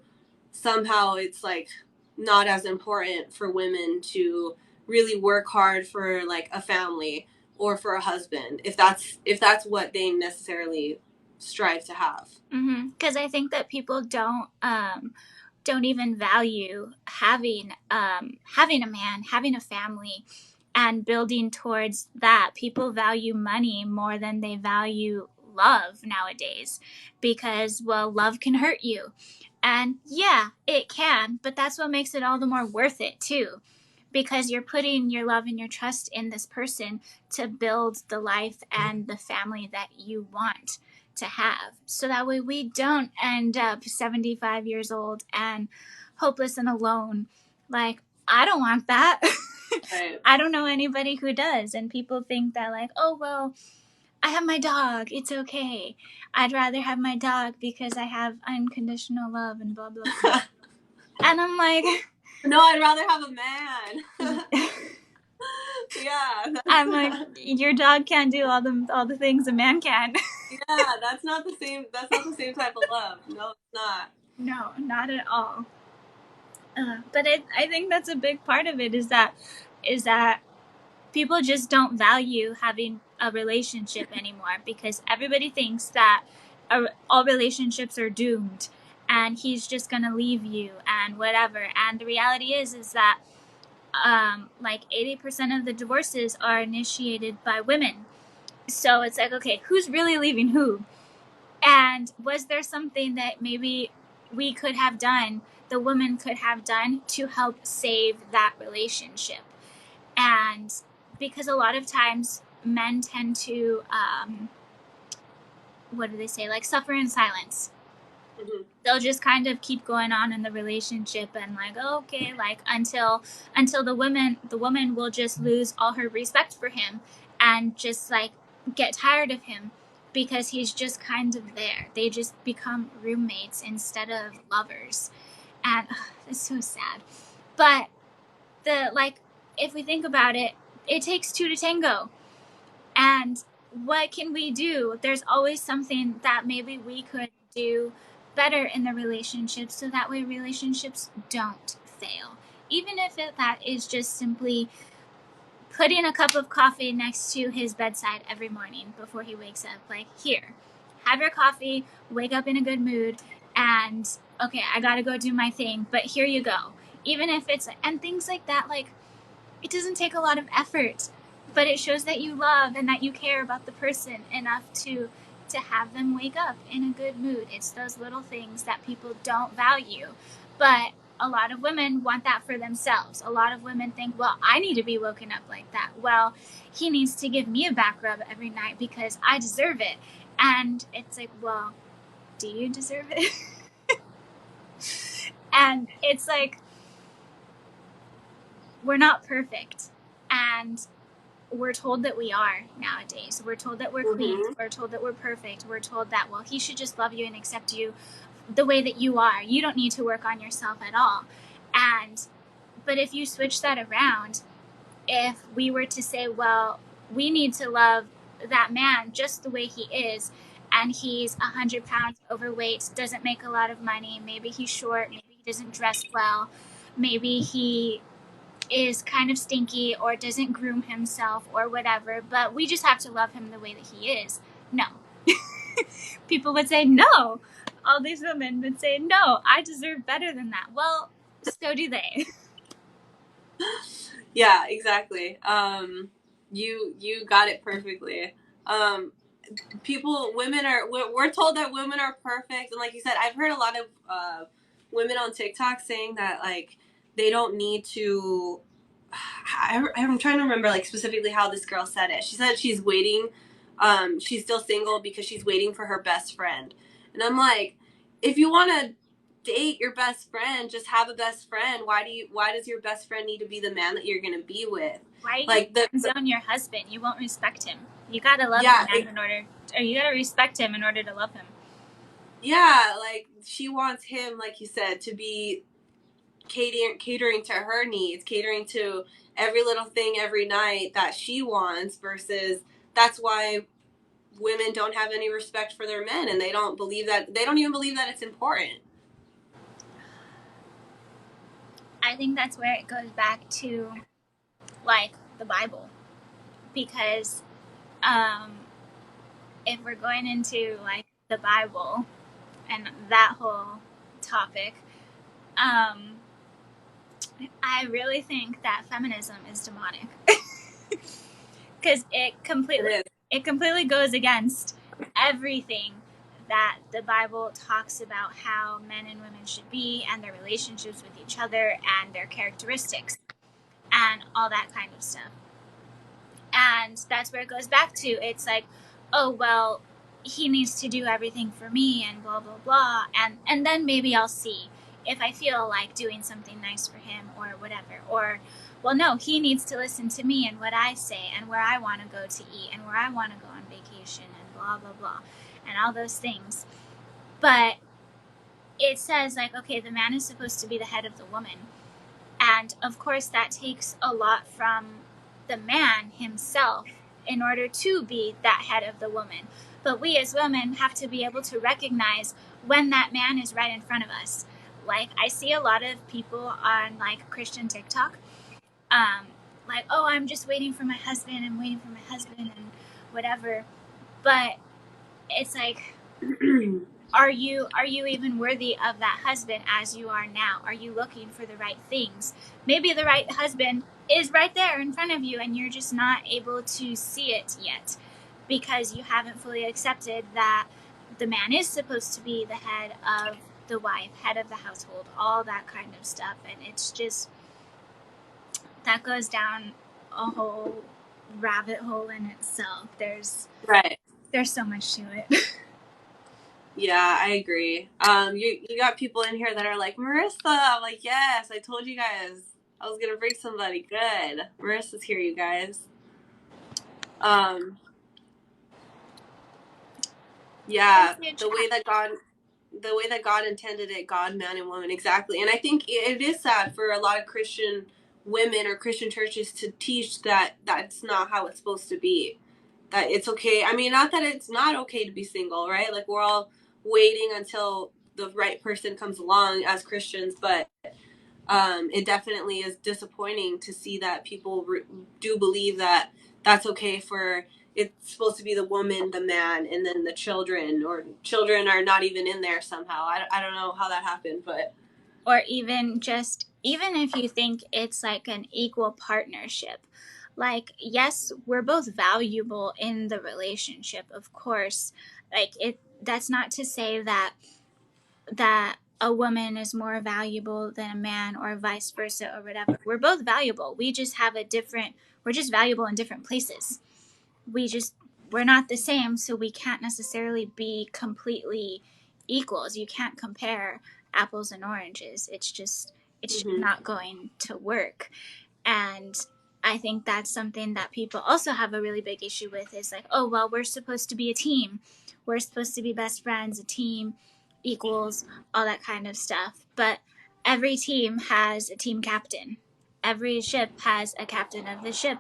somehow it's like not as important for women to really work hard for like a family or for a husband, if that's what they necessarily strive to have. Because I think that people don't even value having a man, having a family, and building towards that. People value money more than they value love nowadays, because, well, love can hurt you. And yeah, it can, but that's what makes it all the more worth it too, because you're putting your love and your trust in this person to build the life and the family that you want to have. So that way we don't end up 75 years old and hopeless and alone. Like, I don't want that. Right. I don't know anybody who does. And people think that like, oh, well, I have my dog, it's okay. I'd rather have my dog because I have unconditional love and blah, blah, blah. And I'm like, no, I'd rather have a man. Yeah. I'm like, your dog can't do all the things a man can. Yeah, that's not the same type of love. No, it's not. No, not at all. But I think that's a big part of it, is that people just don't value having a relationship anymore, because everybody thinks that all relationships are doomed and he's just gonna leave you and whatever. And the reality is that like 80% of the divorces are initiated by women. So it's like, okay, who's really leaving who? And was there something that maybe we could have done, the woman could have done, to help save that relationship? And because a lot of times men tend to, what do they say, like, suffer in silence. Mm-hmm. They'll just kind of keep going on in the relationship, and like, oh, okay, like until the woman will just lose all her respect for him and just like get tired of him, because he's just kind of there. They just become roommates instead of lovers. And it's so sad. But if we think about it, it takes two to tango. And what can we do? There's always something that maybe we could do better in the relationship, so that way relationships don't fail. Even if that is just simply putting a cup of coffee next to his bedside every morning before he wakes up. Like, here, have your coffee, wake up in a good mood, and okay, I gotta go do my thing, but here you go. Even if it's, and things like that, like, it doesn't take a lot of effort, but it shows that you love and that you care about the person enough to have them wake up in a good mood. It's those little things that people don't value. But a lot of women want that for themselves. A lot of women think, well, I need to be woken up like that. Well, he needs to give me a back rub every night because I deserve it. And it's like, well, do you deserve it? And it's like, we're not perfect. And we're told that we are nowadays. We're told that we're clean. Mm-hmm. We're told that we're perfect. We're told that, well, he should just love you and accept you the way that you are. You don't need to work on yourself at all. But if you switch that around, if we were to say, well, we need to love that man just the way he is, and he's 100 pounds overweight, doesn't make a lot of money, maybe he's short, maybe he doesn't dress well, maybe he is kind of stinky or doesn't groom himself or whatever, but we just have to love him the way that he is. No. People would say no. All these women would say, no, I deserve better than that. Well, so do they. Yeah, exactly. You got it perfectly. We're told that women are perfect, and like you said, I've heard a lot of women on TikTok saying that like they don't need to. I'm trying to remember like specifically how this girl said it. She said she's waiting. She's still single because she's waiting for her best friend, and I'm like, if you want to date your best friend, just have a best friend. Why does your best friend need to be the man that you're gonna be with? Why are you like gonna zone your husband? You won't respect him. You gotta love him you gotta respect him in order to love him. Yeah, like she wants him, like you said, to be catering to her needs, catering to every little thing every night that she wants, versus that's why women don't have any respect for their men, and they don't even believe that it's important. I think that's where it goes back to like the Bible, because if we're going into like the Bible and that whole topic, I really think that feminism is demonic. Because it completely goes against everything that the Bible talks about how men and women should be, and their relationships with each other, and their characteristics, and all that kind of stuff. And that's where it goes back to. It's like, oh, well, he needs to do everything for me, and blah, blah, blah. And then maybe I'll see if I feel like doing something nice for him or whatever. Or, well, no, he needs to listen to me and what I say, and where I want to go to eat, and where I want to go on vacation, and blah, blah, blah, and all those things. But it says, like, okay, the man is supposed to be the head of the woman. And, of course, that takes a lot from the man himself in order to be that head of the woman. But we as women have to be able to recognize when that man is right in front of us. Like, I see a lot of people on, like, Christian TikTok, like, oh, I'm just waiting for my husband, and whatever. But it's like, are you even worthy of that husband as you are now? Are you looking for the right things? Maybe the right husband is right there in front of you, and you're just not able to see it yet because you haven't fully accepted that the man is supposed to be the head of the wife, head of the household, all that kind of stuff. And it's just, that goes down a whole rabbit hole in itself. There's so much to it. Yeah, I agree. You got people in here that are like, Marissa. I'm like, yes, I told you guys I was gonna bring somebody good. Marissa's here, you guys. Yeah, the way that God intended it, God, man, and woman, exactly. And I think it is sad for a lot of Christian women or Christian churches to teach that that's not how it's supposed to be. That it's okay. I mean, not that it's not okay to be single, right? Like, we're all waiting until the right person comes along as Christians, but it definitely is disappointing to see that people do believe that that's okay for, it's supposed to be the woman, the man, and then the children, or children are not even in there somehow. I don't know how that happened, but. Or even if you think it's like an equal partnership, like, yes, we're both valuable in the relationship, of course. Like, that's not to say that a woman is more valuable than a man, or vice versa, or whatever. We're both valuable. We're just valuable in different places. We're not the same, so we can't necessarily be completely equals. You can't compare apples and oranges. It's just Mm-hmm. not going to work. And I think that's something that people also have a really big issue with, is like, oh, well, we're supposed to be a team. We're supposed to be best friends, a team, equals, all that kind of stuff. But every team has a team captain. Every ship has a captain of the ship.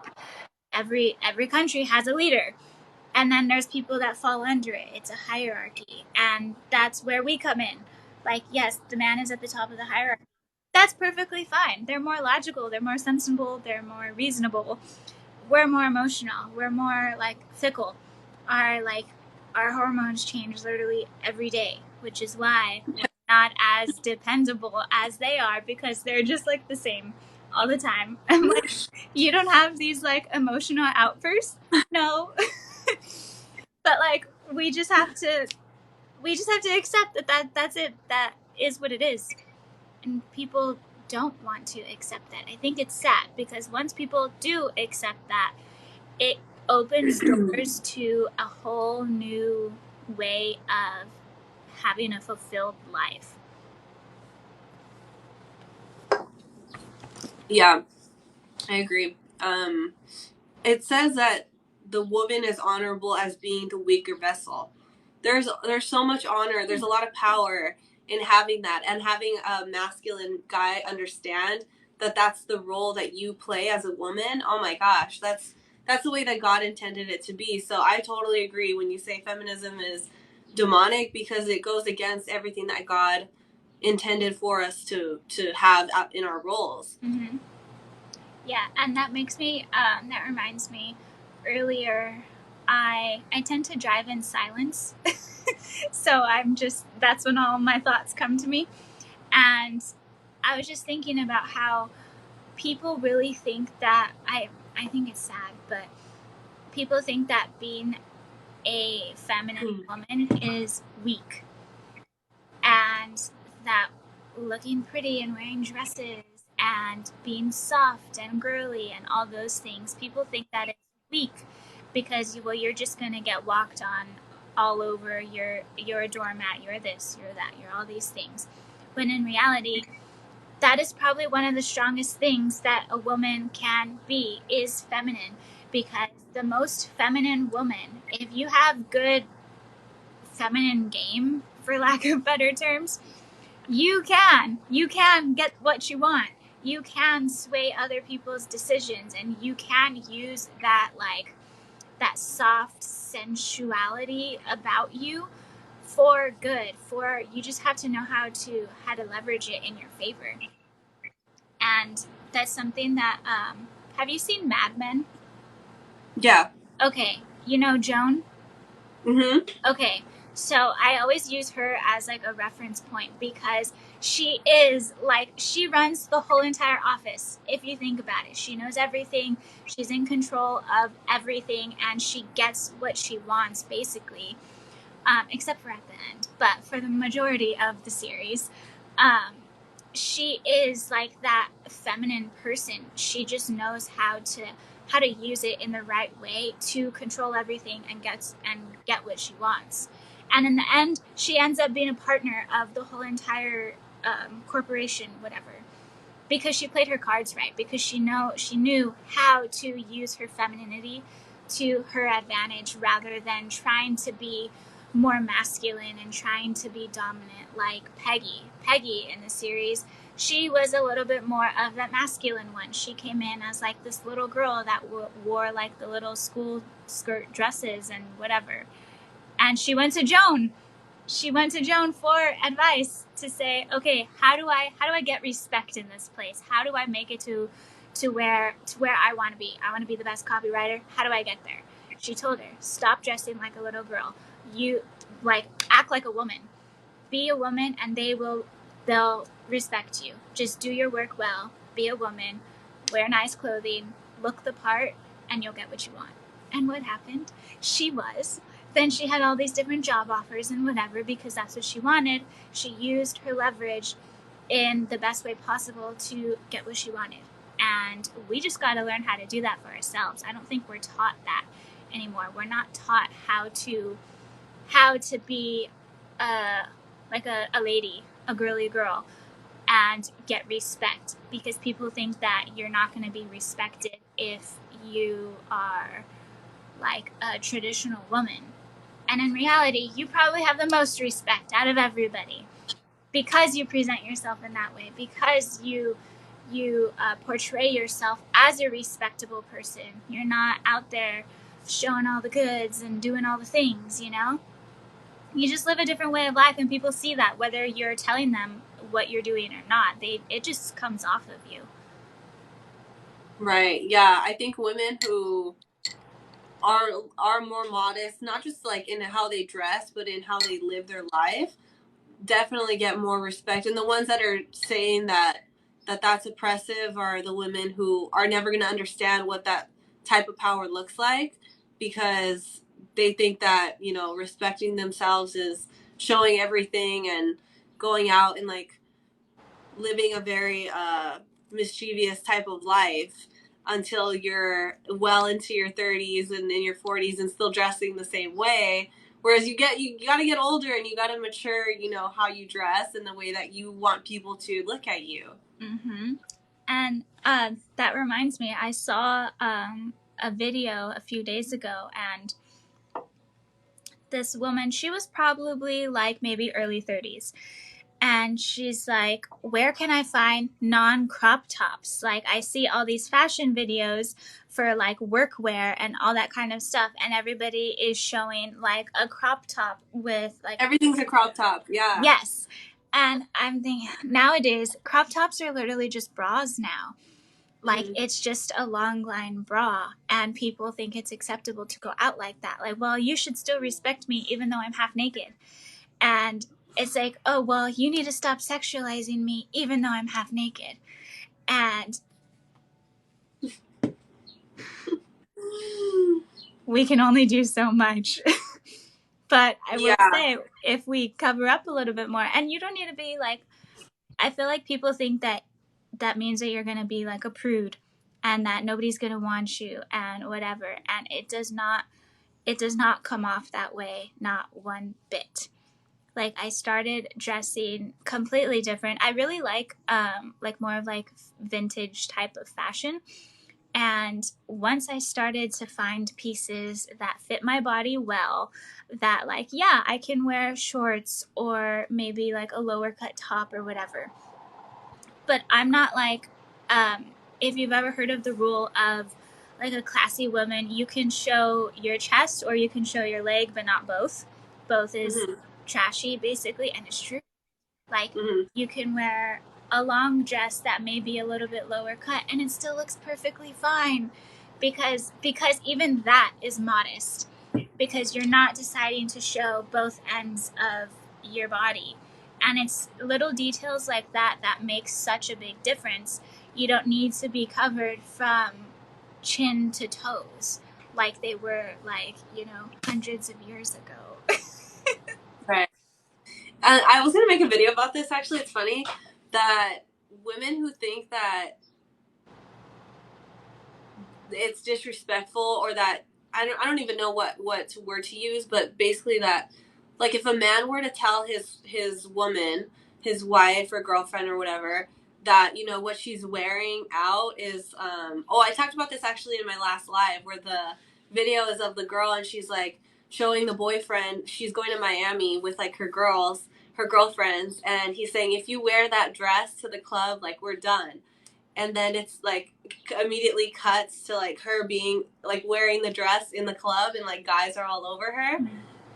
Every country has a leader. And then there's people that fall under it. It's a hierarchy. And that's where we come in. Like, yes, the man is at the top of the hierarchy. That's perfectly fine. They're more logical, they're more sensible, they're more reasonable. We're more emotional, we're more like fickle. Our hormones change literally every day, which is why we're not as dependable as they are, because they're just like the same all the time. I'm like, you don't have these like emotional outbursts? No. But like we just have to accept that's it. That is what it is. And people don't want to accept that. I think it's sad, because once people do accept that, it opens doors to a whole new way of having a fulfilled life. Yeah, I agree. It says that the woman is honorable as being the weaker vessel. There's so much honor. There's a lot of power in having that, and having a masculine guy understand that that's the role that you play as a woman. Oh my gosh, that's the way that God intended it to be. So I totally agree when you say feminism is demonic, because it goes against everything that God intended for us to have in our roles. Mm-hmm. Yeah, and that reminds me, earlier, I tend to drive in silence. So that's when all my thoughts come to me. And I was just thinking about how people really think that I think it's sad, but people think that being a feminine woman is weak, and that looking pretty and wearing dresses and being soft and girly and all those things, people think that it's weak, because you're just gonna get walked on all over. You're a doormat. You're this. You're that. You're all these things. When in reality, that is probably one of the strongest things that a woman can be, is feminine. Because the most feminine woman, if you have good feminine game, for lack of better terms, you can get what you want. You can sway other people's decisions, and you can use that soft sensuality about you for good. For you just have to know how to leverage it in your favor. And that's something that have you seen Mad Men? Yeah. Okay, you know Joan? Mm-hmm. Okay, so I always use her as like a reference point, because she runs the whole entire office. If you think about it, she knows everything, she's in control of everything, and she gets what she wants, basically, except for at the end. But for the majority of the series, she is like that feminine person. She just knows how to use it in the right way to control everything and get what she wants. And in the end, she ends up being a partner of the whole entire corporation, whatever, because she played her cards right. Because she knew how to use her femininity to her advantage, rather than trying to be more masculine and trying to be dominant like Peggy. Peggy in the series, she was a little bit more of that masculine one. She came in as like this little girl that wore like the little school skirt dresses and whatever. And she went to Joan. She went to Joan for advice, to say, okay, how do I get respect in this place? How do I make it to where I want to be? I want to be the best copywriter. How do I get there? She told her, stop dressing like a little girl. You act like a woman. Be a woman, and they'll respect you. Just do your work well. Be a woman. Wear nice clothing. Look the part, and you'll get what you want. And what happened? She was. Then she had all these different job offers and whatever, because that's what she wanted. She used her leverage in the best way possible to get what she wanted. And we just got to learn how to do that for ourselves. I don't think we're taught that anymore. We're not taught how to be like a lady, a girly girl, and get respect, because people think that you're not going to be respected if you are like a traditional woman. And in reality, you probably have the most respect out of everybody because you present yourself in that way, because you portray yourself as a respectable person. You're not out there showing all the goods and doing all the things, you know? You just live a different way of life, and people see that whether you're telling them what you're doing or not. It just comes off of you. Right. Yeah. I think women who are more modest, not just like in how they dress, but in how they live their life, definitely get more respect. And the ones that are saying that's oppressive are the women who are never going to understand what that type of power looks like, because they think that, you know, respecting themselves is showing everything and going out and like living a very mischievous type of life until you're well into your 30s and in your 40s and still dressing the same way. Whereas you got to get older and you got to mature, you know, how you dress and the way that you want people to look at you. Mm-hmm. And that reminds me, I saw a video a few days ago, and this woman, she was probably like maybe early 30s. And she's like, where can I find non-crop tops? Like, I see all these fashion videos for like workwear and all that kind of stuff, and everybody is showing like a crop top with like everything's a crop top. Yeah. Yes. And I'm thinking, nowadays crop tops are literally just bras now. Like, it's just a long line bra, and people think it's acceptable to go out like that. Like, well, you should still respect me even though I'm half naked. And it's like, oh, well, you need to stop sexualizing me even though I'm half naked. And we can only do so much. But I will say, if we cover up a little bit more, and you don't need to be like, I feel like people think that that means that you're going to be like a prude and that nobody's going to want you and whatever. And it does not come off that way, not one bit. Like, I started dressing completely different. I really like more of like vintage type of fashion. And once I started to find pieces that fit my body well, that like, yeah, I can wear shorts or maybe like a lower cut top or whatever. But I'm not like, if you've ever heard of the rule of like a classy woman, you can show your chest or you can show your leg, but not both. Both is trashy, basically, and it's true. Like, you can wear a long dress that may be a little bit lower cut and it still looks perfectly fine, because even that is modest, because you're not deciding to show both ends of your body. And it's little details like that that make such a big difference. You don't need to be covered from chin to toes like they were, like, you know, hundreds of years ago. Right. And I was going to make a video about this, actually. It's funny that women who think that it's disrespectful, or that I don't even know what word to use, but basically that, like, if a man were to tell his woman, his wife or girlfriend or whatever, that, you know, what she's wearing out is I talked about this actually in my last live, where the video is of the girl and she's like showing the boyfriend, she's going to Miami with like her girlfriends, and he's saying, if you wear that dress to the club, like, we're done. And then it's like immediately cuts to like her being like wearing the dress in the club and like guys are all over her.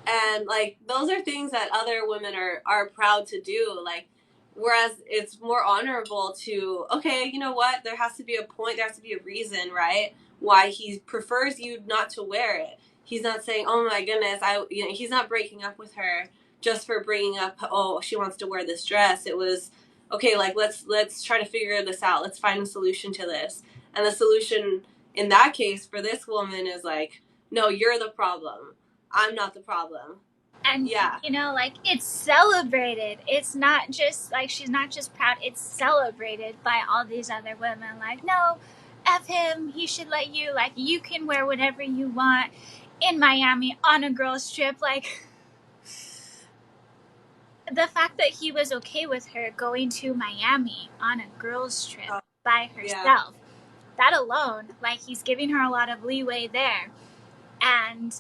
And like those are things that other women are proud to do. Like, whereas it's more honorable to, okay, you know what, there has to be a point, there has to be a reason, right, why he prefers you not to wear it. He's not saying, oh my goodness, he's not breaking up with her just for bringing up, oh, she wants to wear this dress. It was, okay, like, let's try to figure this out. Let's find a solution to this. And the solution in that case for this woman is like, no, you're the problem. I'm not the problem. And, you know, like, it's celebrated. It's not just, like, she's not just proud. It's celebrated by all these other women. Like, no, F him. He should let you, like, you can wear whatever you want in Miami on a girls' trip. Like, the fact that he was okay with her going to Miami on a girls' trip by Yeah. herself, that alone, like, he's giving her a lot of leeway there. And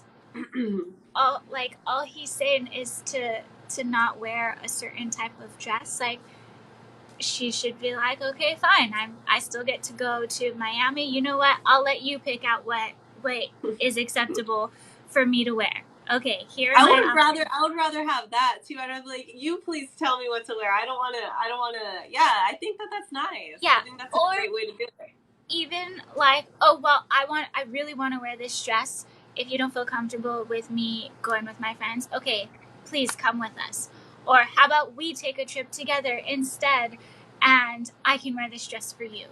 all he's saying is to not wear a certain type of dress. Like, she should be like, okay, fine, I still get to go to Miami. You know what? I'll let you pick out what is acceptable for me to wear. Okay, here are my options. I would rather have that too. I'd be like, you please tell me what to wear. I don't want to. Yeah, I think that's nice. Yeah, I think that's a great way to do it. Even like, oh well, I really want to wear this dress. If you don't feel comfortable with me going with my friends, okay, please come with us. Or how about we take a trip together instead, and I can wear this dress for you.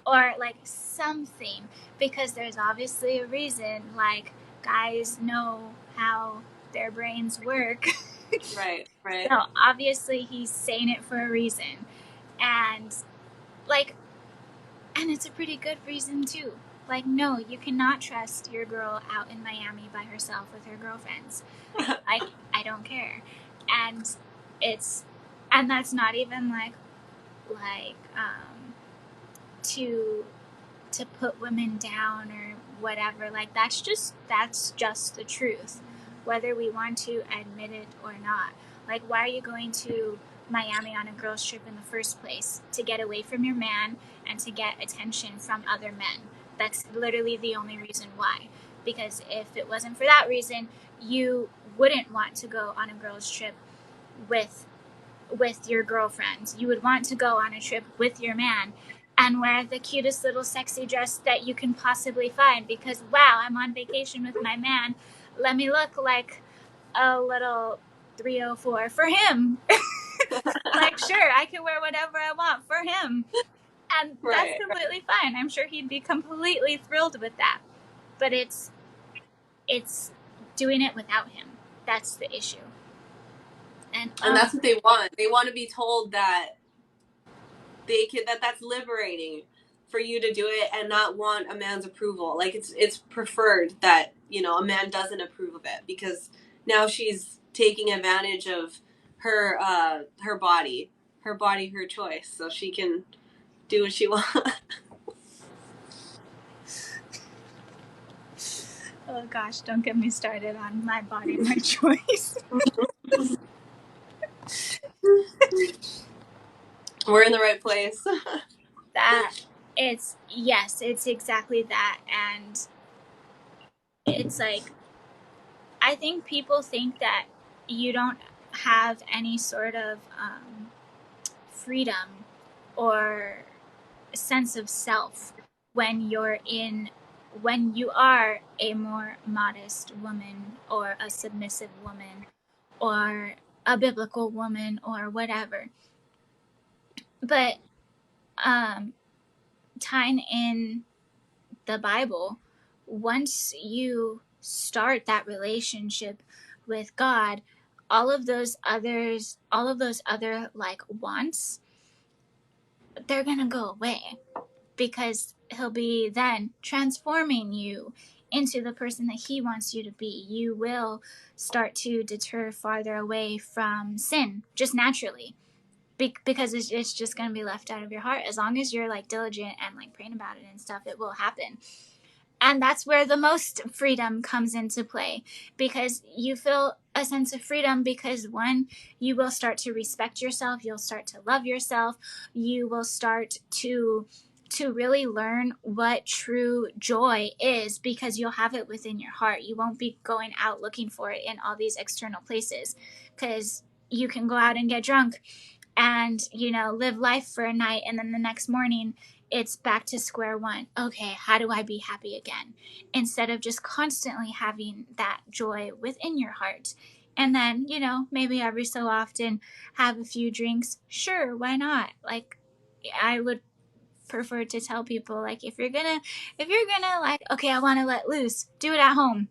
Or like something, because there's obviously a reason. Like, guys know how their brains work. Right. So obviously he's saying it for a reason. And like, and it's a pretty good reason too. Like, no, you cannot trust your girl out in Miami by herself with her girlfriends. I don't care. And that's not even like to put women down or whatever. Like, that's just the truth, whether we want to admit it or not. Like, why are you going to Miami on a girls' trip in the first place? To get away from your man and to get attention from other men. That's literally the only reason why. Because if it wasn't for that reason, you wouldn't want to go on a girls' trip with your girlfriends. You would want to go on a trip with your man and wear the cutest little sexy dress that you can possibly find, because wow, I'm on vacation with my man. Let me look like a little 304 for him. Like, sure, I can wear whatever I want for him. And that's completely fine. I'm sure he'd be completely thrilled with that. But it's doing it without him. That's the issue. And that's what they want. They want to be told that that's liberating for you to do it and not want a man's approval. Like, it's preferred that, a man doesn't approve of it, because now she's taking advantage of her body, her choice, so she can do what she wants. Oh gosh, don't get me started on my body, my choice. We're in the right place. It's exactly that. And it's like, I think people think that you don't have any sort of freedom or sense of self when you are a more modest woman or a submissive woman or a biblical woman or whatever. But tying in the Bible, once you start that relationship with God, all of those other like wants, they're gonna go away, because he'll be then transforming you into the person that he wants you to be. You will start to deter farther away from sin just naturally, because it's just going to be left out of your heart. As long as you're like diligent and like praying about it and stuff, it will happen. And that's where the most freedom comes into play, because you feel a sense of freedom because, one, you will start to respect yourself, you'll start to love yourself, you will start to really learn what true joy is, because you'll have it within your heart. You won't be going out looking for it in all these external places, because you can go out and get drunk and live life for a night, and then the next morning it's back to square one. Okay, how do I be happy again? Instead of just constantly having that joy within your heart. And then, maybe every so often have a few drinks. Sure, why not? Like, I would prefer to tell people, like, if you're gonna like, okay, I want to let loose, do it at home.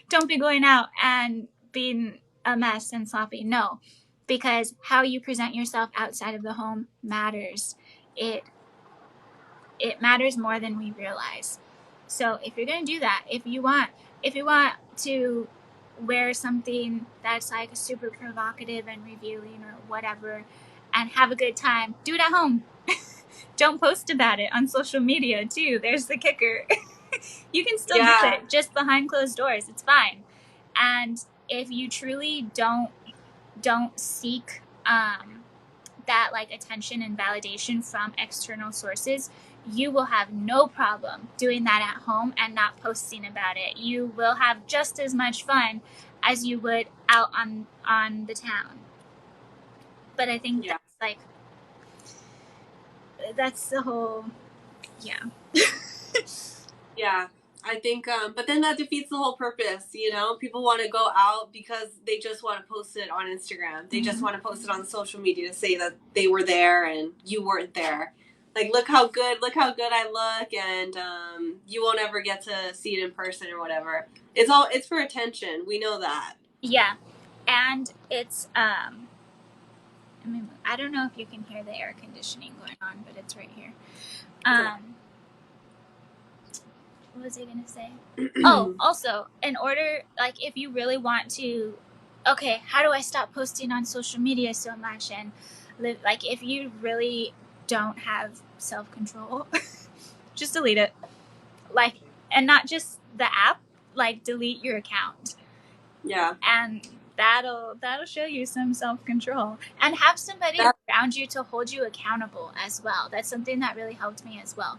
Don't be going out and being a mess and sloppy. No, because how you present yourself outside of the home matters. It matters more than we realize. So if you're going to do that, if you want to wear something that's like super provocative and revealing or whatever and have a good time. Do it at home. Don't post about it on social media too. There's the kicker. You can still do it just behind closed doors. It's fine. And if you truly don't seek that like attention and validation from external sources, you will have no problem doing that at home and not posting about it. You will have just as much fun as you would out on the town. But I think that's like, that's the whole, Yeah, I think, but then that defeats the whole purpose, you know? People want to go out because they just want to post it on Instagram. They just want to post it on social media to say that they were there and you weren't there. Like, look how good I look, and you won't ever get to see it in person or whatever. It's for attention. We know that. Yeah, and it's, I mean, I don't know if you can hear the air conditioning going on, but it's right here. What was I going to say? Oh, also, in order, like, if you really want to, okay, how do I stop posting on social media so much and live, like, if you really don't have self-control, just delete it. Like, and not just the app, like, delete your account. Yeah. And that'll show you some self-control. And have somebody around you to hold you accountable as well. That's something that really helped me as well.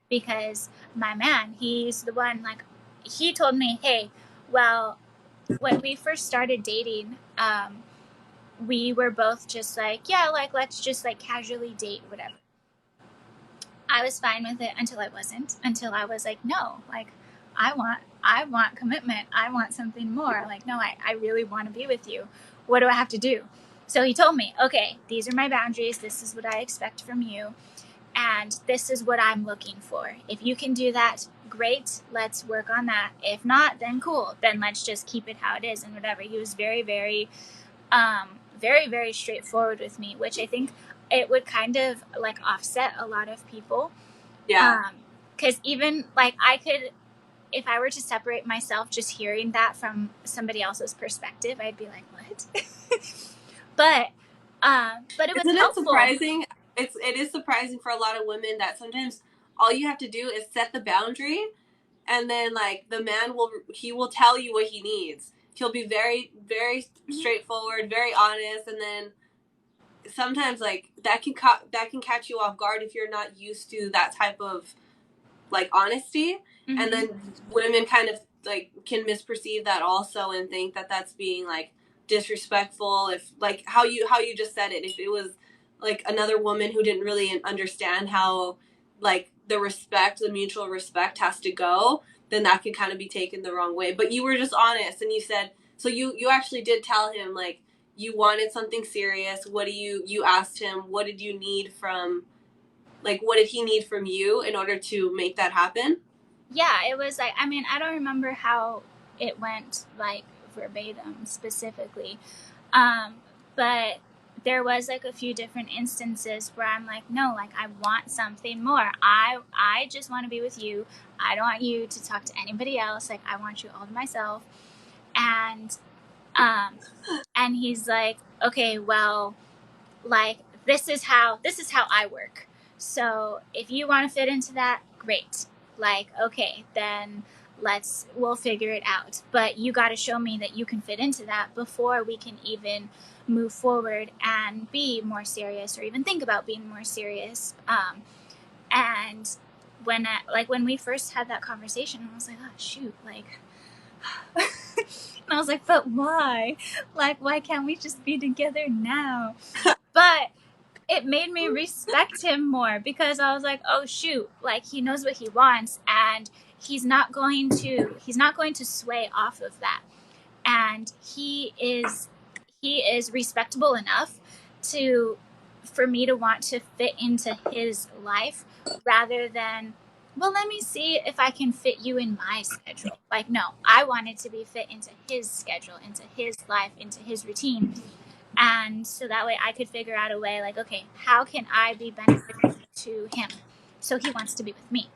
Because my man, he's the one, like, he told me, hey, well, when we first started dating, we were both just like, yeah, like, let's just, like, casually date, whatever. I was fine with it until I wasn't. Until I was like, no, like, I want commitment. I want something more. Like, no, I really want to be with you. What do I have to do? So he told me, okay, these are my boundaries. This is what I expect from you. And this is what I'm looking for. If you can do that, great. Let's work on that. If not, then cool. Then let's just keep it how it is and whatever. He was very, very, very straightforward with me, which I think it would kind of like offset a lot of people. Yeah. Because even like I could, if I were to separate myself just hearing that from somebody else's perspective, I'd be like, what? But it was helpful. It surprising? It is surprising for a lot of women that sometimes all you have to do is set the boundary, and then like the man will tell you what he needs. He'll be very, very straightforward, very honest, and then sometimes like that can catch you off guard if you're not used to that type of like honesty, and then women kind of like can misperceive that also and think that that's being like disrespectful. If like how you just said it, if it was like another woman who didn't really understand how like the mutual respect has to go, then that could kind of be taken the wrong way. But you were just honest, and you said, so you actually did tell him like you wanted something serious. What do you asked him, what did you need from, like, what did he need from you in order to make that happen? Yeah, it was like, I mean, I don't remember how it went like verbatim specifically, but there was like a few different instances where I'm like, no, like I want something more. I just want to be with you. I don't want you to talk to anybody else. Like I want you all to myself. And he's like, okay, well, like this is how I work. So if you want to fit into that, great. Like, okay, then we'll figure it out. But you got to show me that you can fit into that before we can even move forward and be more serious or even think about being more serious. And when we first had that conversation, I was like, oh shoot, like, and I was like, but why? Like, why can't we just be together now? But it made me respect him more because I was like, oh shoot, like he knows what he wants and he's not going to sway off of that. And he is respectable enough for me to want to fit into his life rather than, well, let me see if I can fit you in my schedule. Like, no, I wanted to be fit into his schedule, into his life, into his routine. And so that way I could figure out a way like, okay, how can I be beneficial to him? So he wants to be with me.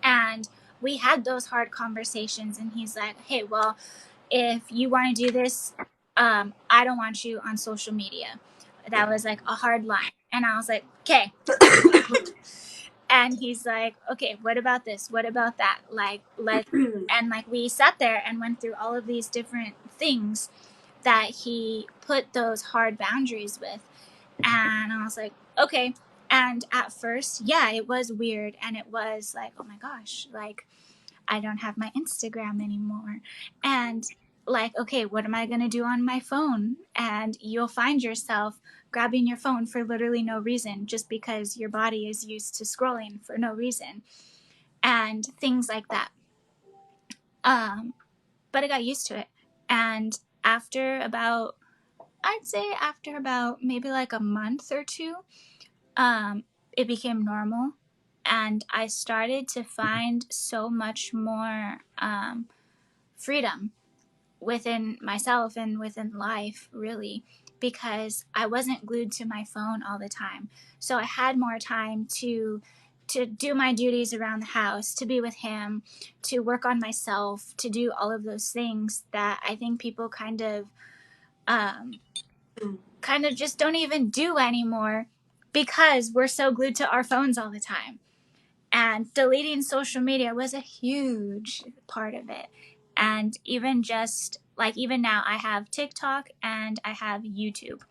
And we had those hard conversations and he's like, hey, well, if you want to do this, I don't want you on social media. That was like a hard line. And I was like, okay. And he's like, okay, what about this? What about that? Like, and like we sat there and went through all of these different things that he put those hard boundaries with. And I was like, okay. And at first, yeah, it was weird. And it was like, oh my gosh, like, I don't have my Instagram anymore. And like, okay, what am I going to do on my phone? And you'll find yourself grabbing your phone for literally no reason, just because your body is used to scrolling for no reason and things like that. But I got used to it. And after about, I'd say after about maybe like a month or two, it became normal. And I started to find so much more freedom within myself and within life, really, because I wasn't glued to my phone all the time. So I had more time to do my duties around the house, to be with him, to work on myself, to do all of those things that I think people kind of just don't even do anymore because we're so glued to our phones all the time. And deleting social media was a huge part of it. And even just like, even now, I have TikTok and I have YouTube,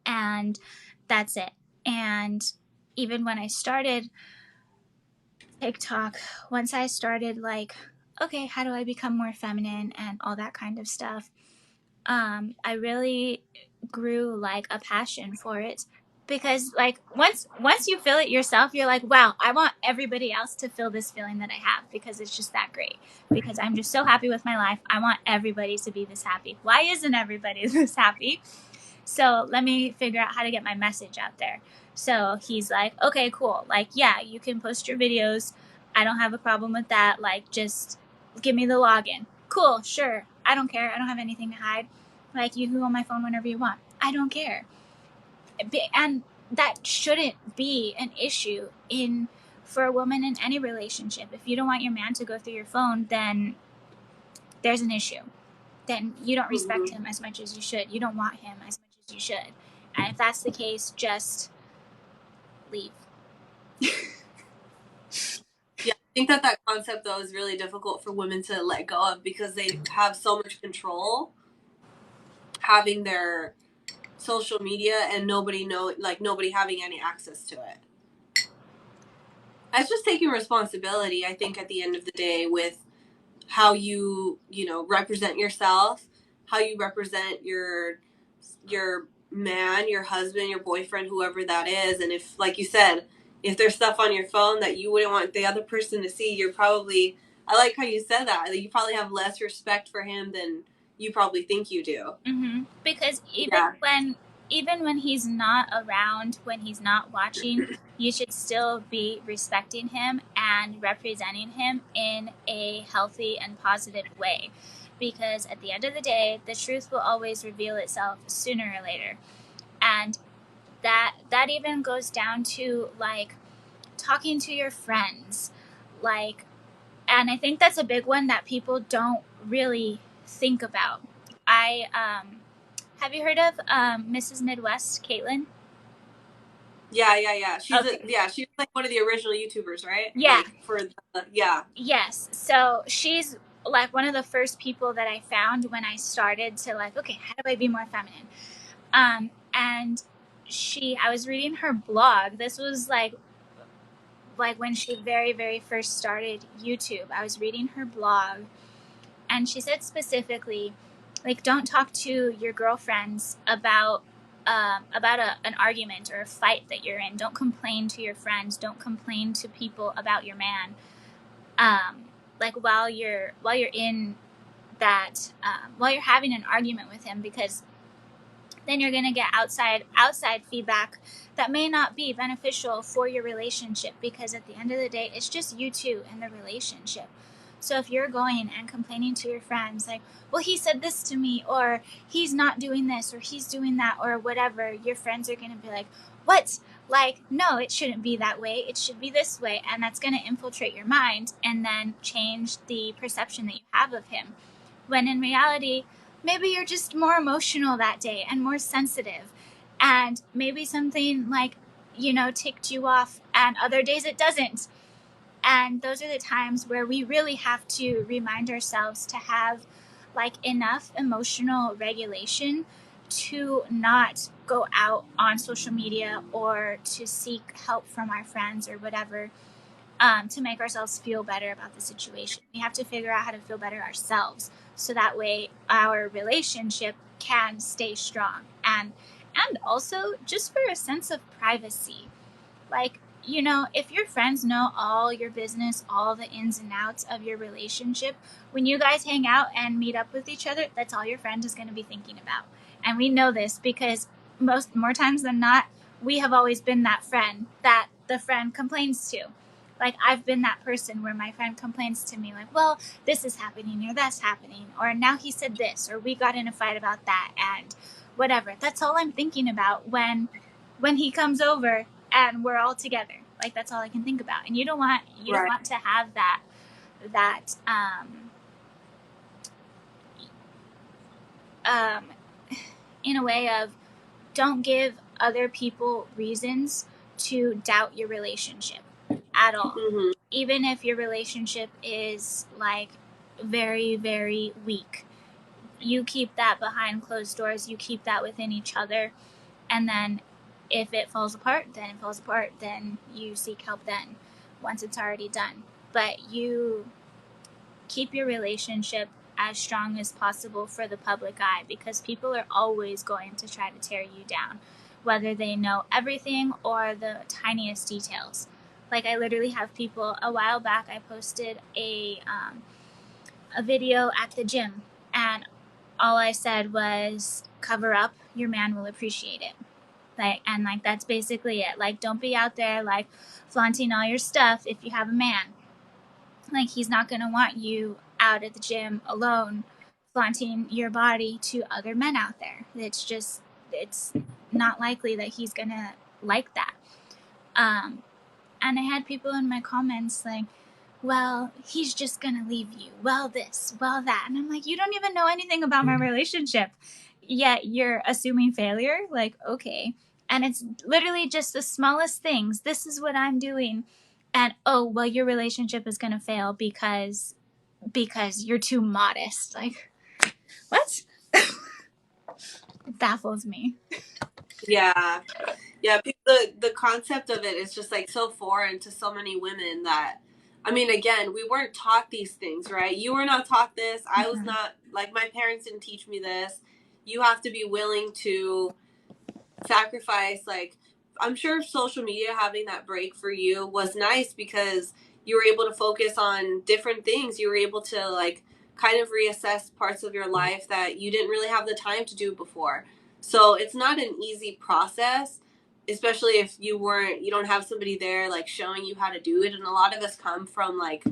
and that's it. And even when I started TikTok, once I started like, okay, how do I become more feminine and all that kind of stuff, I really grew like a passion for it, because like once you feel it yourself, you're like, wow, I want everybody else to feel this feeling that I have, because it's just that great, because I'm just so happy with my life. I want everybody to be this happy. Why isn't everybody this happy? So let me figure out how to get my message out there. So he's like, okay, cool, like, yeah, you can post your videos, I don't have a problem with that, like, just give me the login. Cool, sure, I don't care, I don't have anything to hide. Like, you can go on my phone whenever you want, I don't care. And that shouldn't be an issue for a woman in any relationship. If you don't want your man to go through your phone, then there's an issue. Then you don't respect him as much as you should. You don't want him as much as you should. And if that's the case, just leave. Yeah, I think that concept, though, is really difficult for women to let go of, because they have so much control having their social media and nobody having any access to it. It's just taking responsibility, I think, at the end of the day, with how you represent yourself, how you represent your man, your husband, your boyfriend, whoever that is. And if, like you said, if there's stuff on your phone that you wouldn't want the other person to see, you're probably, I like how you said that you probably have less respect for him than you probably think you do. Mm-hmm. Because even when he's not around, when he's not watching, you should still be respecting him and representing him in a healthy and positive way. Because at the end of the day, the truth will always reveal itself sooner or later. And that even goes down to like talking to your friends. Like, and I think that's a big one that people don't really think about. Have you heard of Mrs. Midwest, Caitlin? Yeah. She's Okay. she's like one of the original YouTubers, right? Yeah. Yes. So she's like one of the first people that I found when I started to like, okay, how do I be more feminine? And I was reading her blog. This was like when she very, very first started YouTube. I was reading her blog, and she said specifically, like, don't talk to your girlfriends about an argument or a fight that you're in. Don't complain to your friends. Don't complain to people about your man. Like while you're in that, while you're having an argument with him, because then you're going to get outside feedback that may not be beneficial for your relationship, because at the end of the day, it's just you two in the relationship. So if you're going and complaining to your friends like, well, he said this to me, or he's not doing this, or he's doing that, or whatever, your friends are going to be like, what? Like, no, it shouldn't be that way. It should be this way. And that's going to infiltrate your mind and then change the perception that you have of him. when in reality, maybe you're just more emotional that day and more sensitive. And maybe something like, ticked you off, and other days it doesn't. And those are the times where we really have to remind ourselves to have like enough emotional regulation to not go out on social media or to seek help from our friends or whatever, to make ourselves feel better about the situation. We have to figure out how to feel better ourselves, so that way our relationship can stay strong, and also just for a sense of privacy. Like, if your friends know all your business, all the ins and outs of your relationship, when you guys hang out and meet up with each other, that's all your friend is going to be thinking about. And we know this because more times than not, we have always been that friend that the friend complains to. Like, I've been that person where my friend complains to me, like, well, this is happening, or that's happening, or now he said this, or we got in a fight about that, and whatever. That's all I'm thinking about when he comes over and we're all together. Like, that's all I can think about. And you don't want to have that um, in a way of, don't give other people reasons to doubt your relationship at all. Mm-hmm. Even if your relationship is like very, very weak, you keep that behind closed doors. You keep that within each other. And then if it falls apart, then it falls apart. Then you seek help then, once it's already done. But you keep your relationship as strong as possible for the public eye, because people are always going to try to tear you down, whether they know everything or the tiniest details. Like, I literally have people, a while back, I posted a video at the gym, and all I said was, cover up, your man will appreciate it. Like, that's basically it. Like, don't be out there like flaunting all your stuff if you have a man. Like, he's not going to want you out at the gym alone flaunting your body to other men out there. It's not likely that he's going to like that. And I had people in my comments like, well, he's just going to leave you. Well, this, well, that. And I'm like, you don't even know anything about my relationship, yet you're assuming failure? Like, okay. And it's literally just the smallest things. This is what I'm doing. And, oh, well, your relationship is going to fail because you're too modest. Like, what? It baffles me. Yeah. The concept of it is just like so foreign to so many women that, I mean, again, we weren't taught these things, right? You were not taught this. I was not, like, my parents didn't teach me this. You have to be willing to sacrifice. Like, I'm sure social media having that break for you was nice because you were able to focus on different things. You were able to, like, kind of reassess parts of your life that you didn't really have the time to do before. So it's not an easy process, especially if you don't have somebody there like showing you how to do it. And a lot of us come from like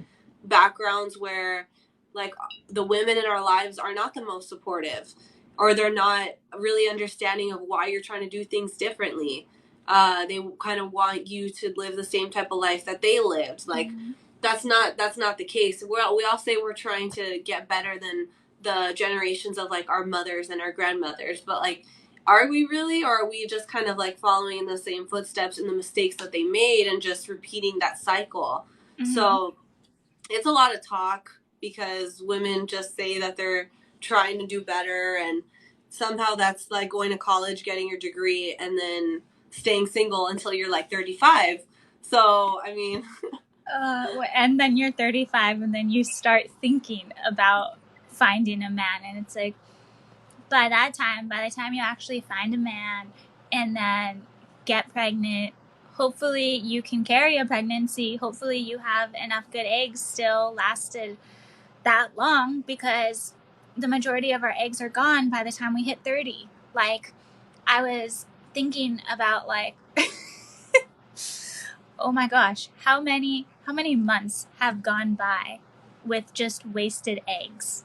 backgrounds where like the women in our lives are not the most supportive, or they're not really understanding of why you're trying to do things differently. They kind of want you to live the same type of life that they lived. Like, that's not the case. We all say we're trying to get better than the generations of like our mothers and our grandmothers, but like, are we really, or are we just kind of like following in the same footsteps and the mistakes that they made and just repeating that cycle? So it's a lot of talk because women just say that they're trying to do better, and somehow that's like going to college, getting your degree, and then staying single until you're like 35. So, I mean, and then you're 35 and then you start thinking about finding a man, and it's like, by the time you actually find a man and then get pregnant, hopefully you can carry a pregnancy. Hopefully you have enough good eggs still lasted that long, because the majority of our eggs are gone by the time we hit 30. Like, I was thinking about like, oh my gosh, how many months have gone by with just wasted eggs?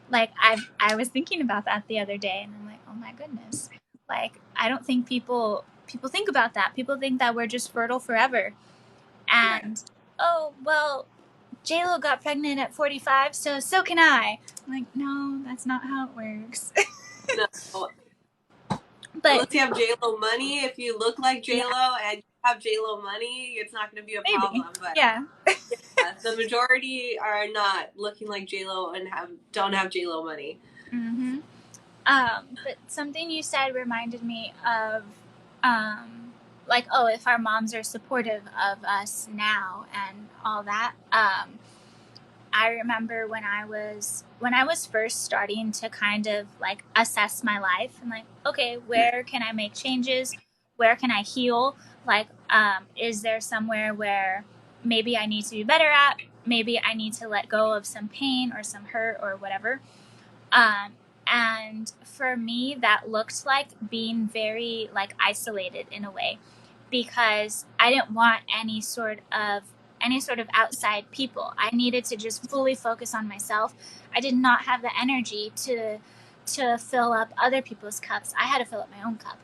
Like, I was thinking about that the other day, and I'm like, oh my goodness. Like, I don't think people think about that. People think that we're just fertile forever. And, oh, well, J-Lo got pregnant at 45, so can I. I'm like, no, that's not how it works. No. But unless you have J-Lo money, if you look like yeah, J-Lo and you have J-Lo money, it's not going to be a maybe. problem. But Yeah. the majority are not looking like J-Lo and don't have J-Lo money. Mm-hmm. But something you said reminded me of, like, oh, if our moms are supportive of us now and all that. I remember when I was first starting to kind of like assess my life and like, okay, where can I make changes? Where can I heal? Like, is there somewhere where maybe I need to be better at? Maybe I need to let go of some pain or some hurt or whatever. Um, and for me, that looked like being very like isolated in a way, because I didn't want any sort of outside people. I needed to just fully focus on myself. I did not have the energy to fill up other people's cups. I had to fill up my own cup.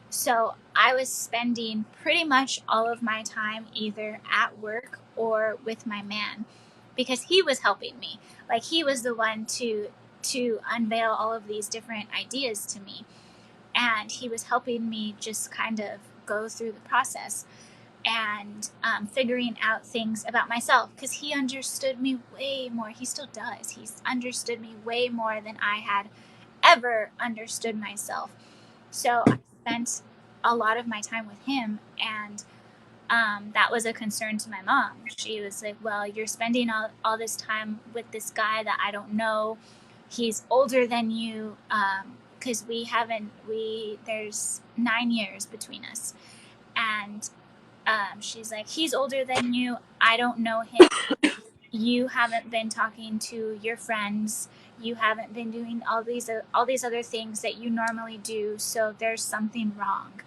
So I was spending pretty much all of my time either at work or with my man, because he was helping me. Like, he was the one to unveil all of these different ideas to me, and he was helping me just kind of go through the process and figuring out things about myself, because he understood me way more. He still does. He's understood me way more than I had ever understood myself. So I spent a lot of my time with him, and that was a concern to my mom. She was like, well, you're spending all this time with this guy that I don't know. He's older than you, because there's 9 years between us. And she's like, he's older than you. I don't know him. You haven't been talking to your friends. You haven't been doing all these other things that you normally do. So there's something wrong.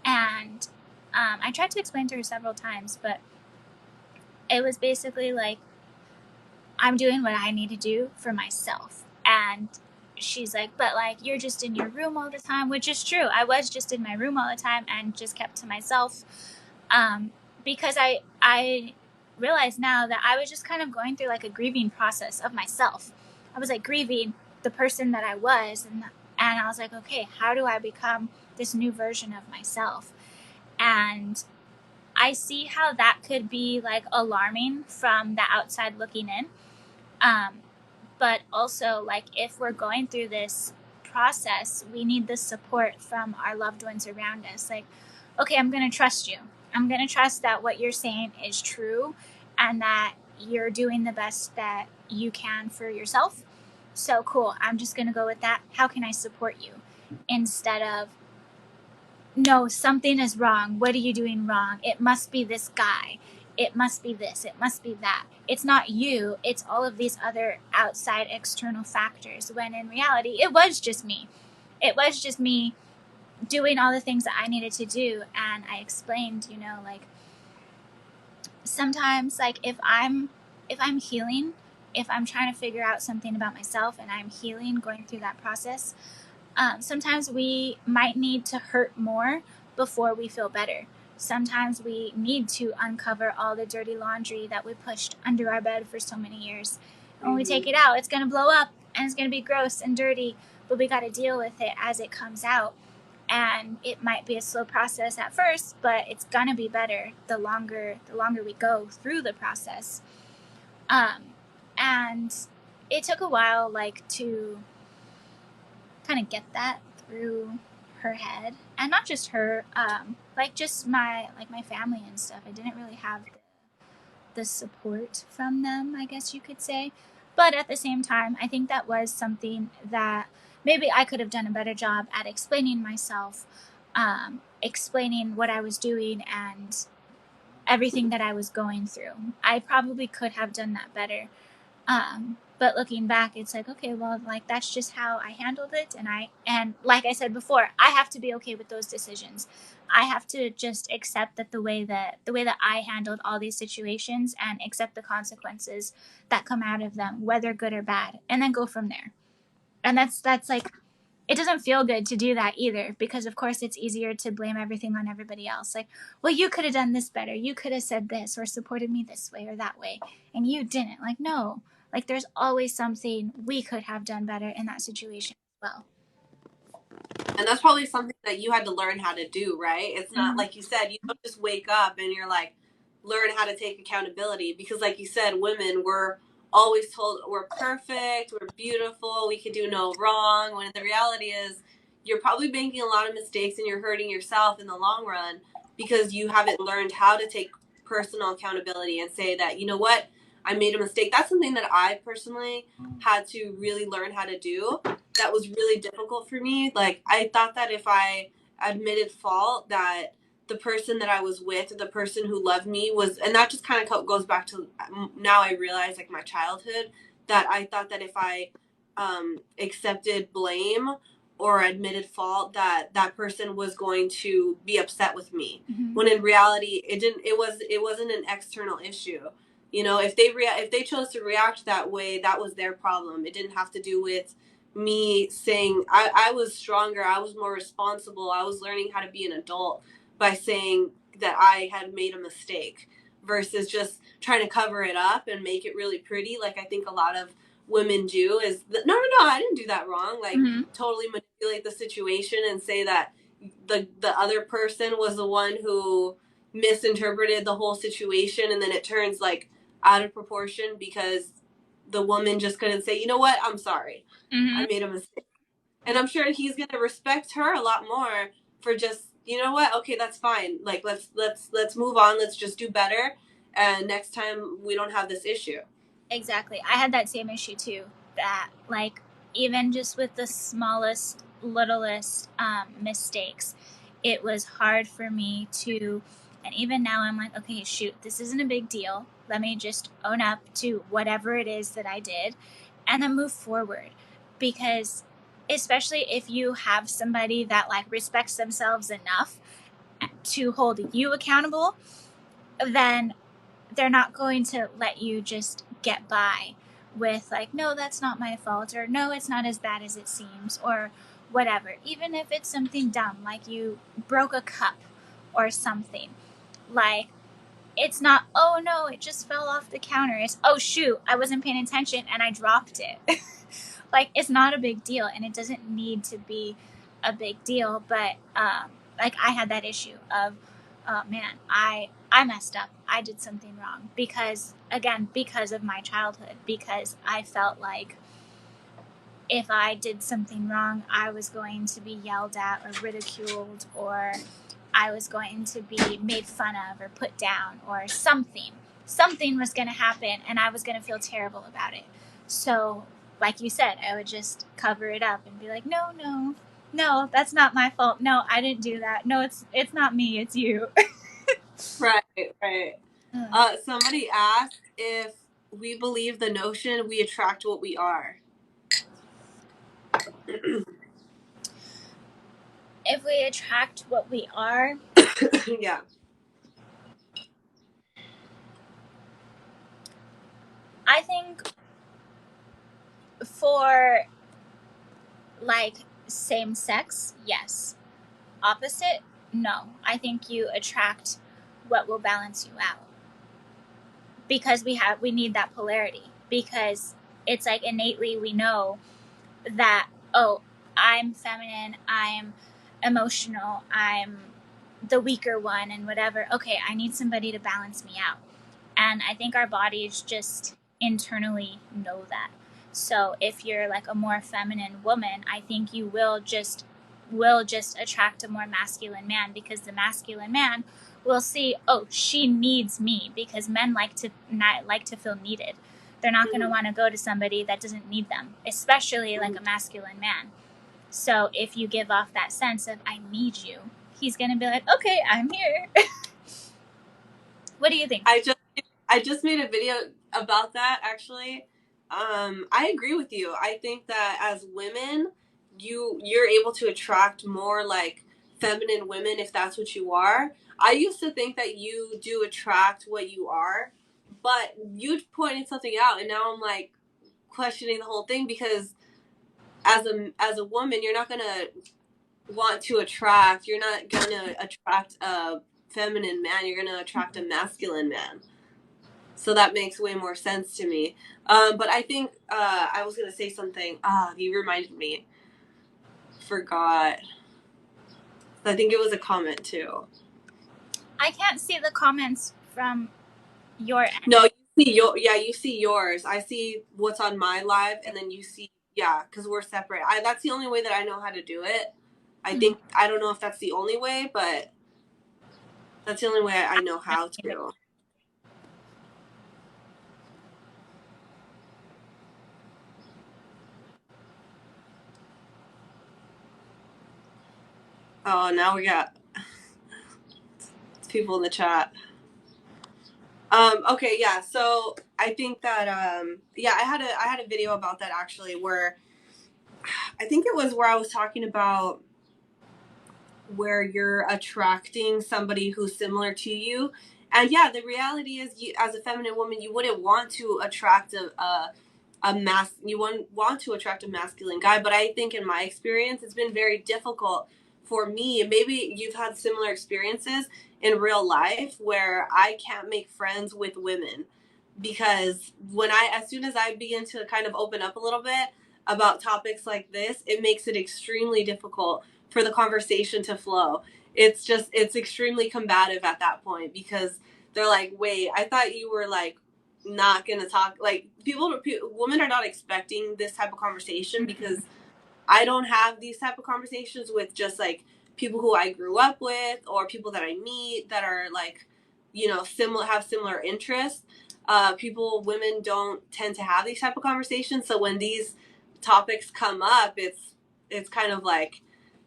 And I tried to explain to her several times, but it was basically like, I'm doing what I need to do for myself. And she's like, but like, you're just in your room all the time, which is true. I was just in my room all the time and just kept to myself. Because I realize now that I was just kind of going through like a grieving process of myself. I was like grieving the person that I was, and I was like, okay, how do I become this new version of myself? And I see how that could be like alarming from the outside looking in. But also, like, if we're going through this process, we need the support from our loved ones around us. Like, okay, I'm going to trust you. I'm going to trust that what you're saying is true and that you're doing the best that you can for yourself. So cool. I'm just going to go with that. How can I support you? Instead of, no, something is wrong. What are you doing wrong? It must be this guy. It must be this. It must be that. It's not you. It's all of these other outside external factors, when in reality, it was just me. It was just me doing all the things that I needed to do. And I explained, like, sometimes, like, if I'm healing, if I'm trying to figure out something about myself and I'm healing, going through that process, sometimes we might need to hurt more before we feel better. Sometimes we need to uncover all the dirty laundry that we pushed under our bed for so many years. And when we take it out, it's going to blow up and it's going to be gross and dirty, but we got to deal with it as it comes out. And it might be a slow process at first, but it's going to be better the longer we go through the process. And it took a while, like, to kind of get that through her head, and not just her, like, just my family and stuff. I didn't really have the support from them, I guess you could say. But at the same time, I think that was something that maybe I could have done a better job at explaining myself, explaining what I was doing and everything that I was going through. I probably could have done that better. But looking back, it's like, okay, well, like, that's just how I handled it. And like I said before, I have to be okay with those decisions. I have to just accept that the way that I handled all these situations, and accept the consequences that come out of them, whether good or bad, and then go from there. And that's like, it doesn't feel good to do that either, because of course it's easier to blame everything on everybody else. Like, well, you could have done this better. You could have said this or supported me this way or that way, and you didn't. Like, no, like there's always something we could have done better in that situation as well. And that's probably something that you had to learn how to do, right? It's not like you said, you don't just wake up and you're like, learn how to take accountability. Because, like you said, women, we're always told we're perfect, we're beautiful, we can do no wrong. When the reality is, you're probably making a lot of mistakes and you're hurting yourself in the long run because you haven't learned how to take personal accountability and say that, you know what, I made a mistake. That's something that I personally had to really learn how to do. That was really difficult for me. Like, I thought that if I admitted fault, that the person that I was with, the person who loved me was, and that just kind of goes back to now I realize, like, my childhood, that I thought that if I accepted blame or admitted fault, that that person was going to be upset with me. When in reality, it wasn't an external issue. You know, if they chose to react that way, that was their problem. It didn't have to do with me saying I was stronger, I was more responsible, I was learning how to be an adult by saying that I had made a mistake versus just trying to cover it up and make it really pretty, like I think a lot of women do. Is no, I didn't do that wrong. Like, totally manipulate the situation and say that the other person was the one who misinterpreted the whole situation, and then it turns like out of proportion because the woman just couldn't say, you know what, I'm sorry, I made a mistake. And I'm sure he's gonna respect her a lot more for just, you know what, okay, that's fine. Like, let's move on. Let's just do better, and next time we don't have this issue. Exactly. I had that same issue too. That, like, even just with the smallest, littlest mistakes, it was hard for me to. And even now, I'm like, okay, shoot, this isn't a big deal. Let me just own up to whatever it is that I did and then move forward. Because, especially if you have somebody that, like, respects themselves enough to hold you accountable, then they're not going to let you just get by with, like, no, that's not my fault, or no, it's not as bad as it seems, or whatever. Even if it's something dumb, like you broke a cup or something. Like, it's not, oh no, it just fell off the counter. It's, oh shoot, I wasn't paying attention and I dropped it. Like, it's not a big deal, and it doesn't need to be a big deal. But like, I had that issue of, oh man, I messed up. I did something wrong because of my childhood, because I felt like if I did something wrong, I was going to be yelled at or ridiculed, or I was going to be made fun of or put down, or something. Something was going to happen, and I was going to feel terrible about it. So, like you said, I would just cover it up and be like, no, that's not my fault. No, I didn't do that. No, it's not me, it's you. Right. Somebody asked if we believe the notion we attract what we are. If we attract what we are, yeah. I think for, like, same sex, yes. Opposite, no. I think you attract what will balance you out, because we need that polarity, because it's like innately we know that, oh, I'm feminine, I'm emotional, I'm the weaker one, and whatever. Okay, I need somebody to balance me out. And I think our bodies just internally know that. So if you're like a more feminine woman, I think you will just attract a more masculine man, because the masculine man will see, oh, she needs me, because men like to feel needed. They're not going to want to go to somebody that doesn't need them, especially like a masculine man. So if you give off that sense of, I need you, he's going to be like, okay, I'm here. What do you think? I just made a video about that, actually. I agree with you. I think that as women, you're able to attract more like feminine women if that's what you are. I used to think that you do attract what you are, but you pointed something out, and now I'm like questioning the whole thing, because as a woman, you're not gonna want to attract. You're not gonna attract a feminine man. You're gonna attract a masculine man. So that makes way more sense to me. But I think I was gonna say something. You reminded me. Forgot. I think it was a comment too. I can't see the comments from your end. No, you see yours. I see what's on my live, and then you see because we're separate. That's the only way that I know how to do it. I think I don't know if that's the only way, but that's the only way I know how to. Oh, now we got people in the chat. Okay, yeah. So I think that I had a video about that actually, where I think it was where I was talking about where you're attracting somebody who's similar to you. And yeah, the reality is, you, as a feminine woman, you wouldn't want to attract you want to attract a masculine guy. But I think in my experience, it's been very difficult for me. Maybe you've had similar experiences in real life where I can't make friends with women, because as soon as I begin to kind of open up a little bit about topics like this, it makes it extremely difficult for the conversation to flow. It's extremely combative at that point, because they're like, wait, I thought you were like not gonna talk. Like, women are not expecting this type of conversation, because I don't have these type of conversations with just like people who I grew up with, or people that I meet that are like, have similar interests. Women don't tend to have these type of conversations. So when these topics come up, it's kind of like,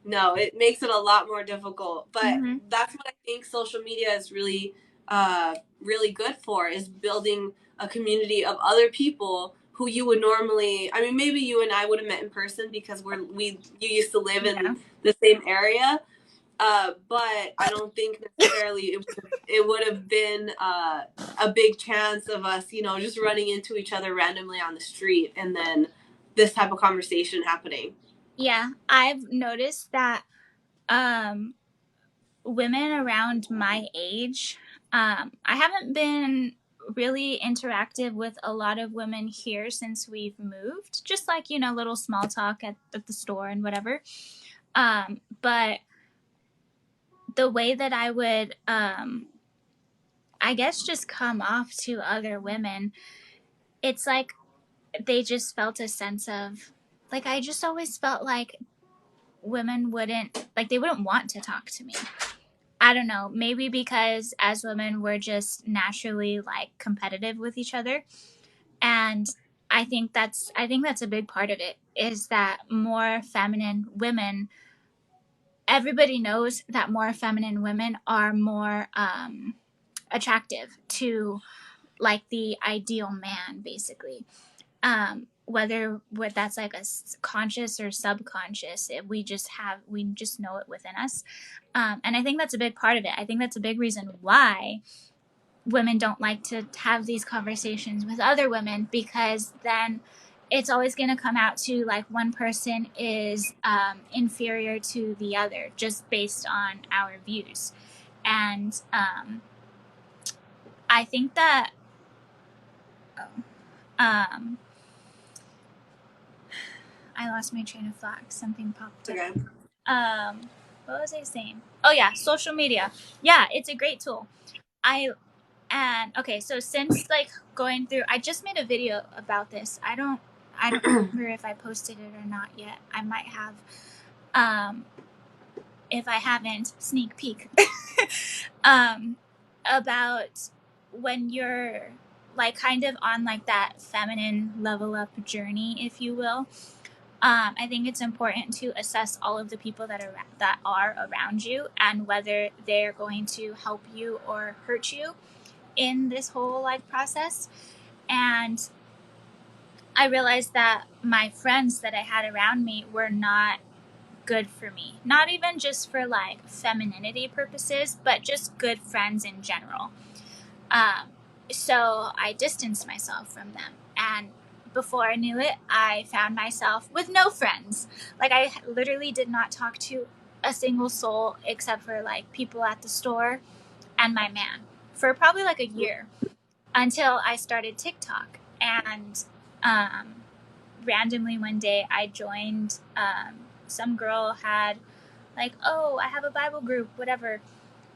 no, it makes it a lot more difficult. But that's what I think social media is really good for, is building a community of other people who you would normally, I mean, maybe you and I would have met in person because you used to live in the same area. But I don't think necessarily it would have been a big chance of us, just running into each other randomly on the street and then this type of conversation happening. Yeah, I've noticed that women around my age, I haven't been really interactive with a lot of women here since we've moved. Just like, little small talk at the store and whatever. But the way that I would, I guess, just come off to other women, it's like they just felt a sense of, like, I just always felt like women wouldn't want to talk to me. I don't know, maybe because as women we're just naturally like competitive with each other. And I think that's a big part of it, is that more feminine women, everybody knows that more feminine women are more attractive to like the ideal man, basically. Whether that's like a conscious or subconscious, we just know it within us. And I think that's a big part of it. I think that's a big reason why women don't like to have these conversations with other women, because then it's always going to come out to like one person is inferior to the other just based on our views. And I think that I lost my train of thought. Something popped up. Okay. What was I saying? Oh yeah, social media. Yeah, it's a great tool. So since like going through, I just made a video about this. I don't remember if I posted it or not yet. I might have. If I haven't, sneak peek. About when you're like kind of on like that feminine level up journey, if you will. I think it's important to assess all of the people that are around you, and whether they're going to help you or hurt you in this whole like process. And I realized that my friends that I had around me were not good for me. Not even just for like femininity purposes, but just good friends in general. So I distanced myself from them. And before I knew it, I found myself with no friends. Like, I literally did not talk to a single soul except for like people at the store and my man for probably like a year until I started TikTok. And randomly one day I joined, some girl had like, oh, I have a Bible group, whatever,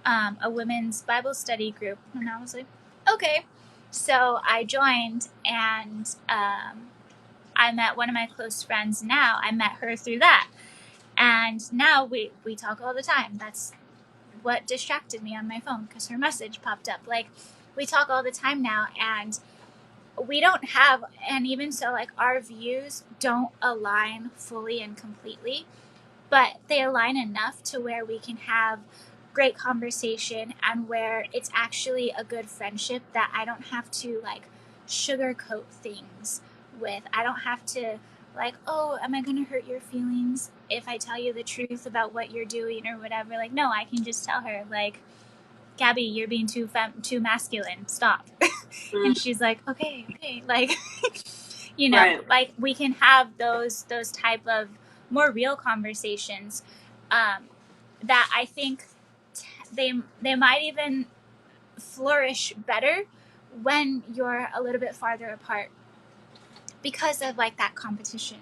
a women's Bible study group. And I was like, okay. So I joined, and I met one of my close friends now. I met her through that. And now we talk all the time. That's what distracted me on my phone, because her message popped up. Like, we talk all the time now, and we don't have, and even so, like, our views don't align fully and completely, but they align enough to where we can have great conversation, and where it's actually a good friendship that I don't have to like sugarcoat things with. I don't have to like, oh, am I going to hurt your feelings if I tell you the truth about what you're doing or whatever? Like, no, I can just tell her like, Gabby, you're being too masculine. Stop. And she's like, okay, like, Right. like, we can have those type of more real conversations, that I think they might even flourish better when you're a little bit farther apart because of like that competition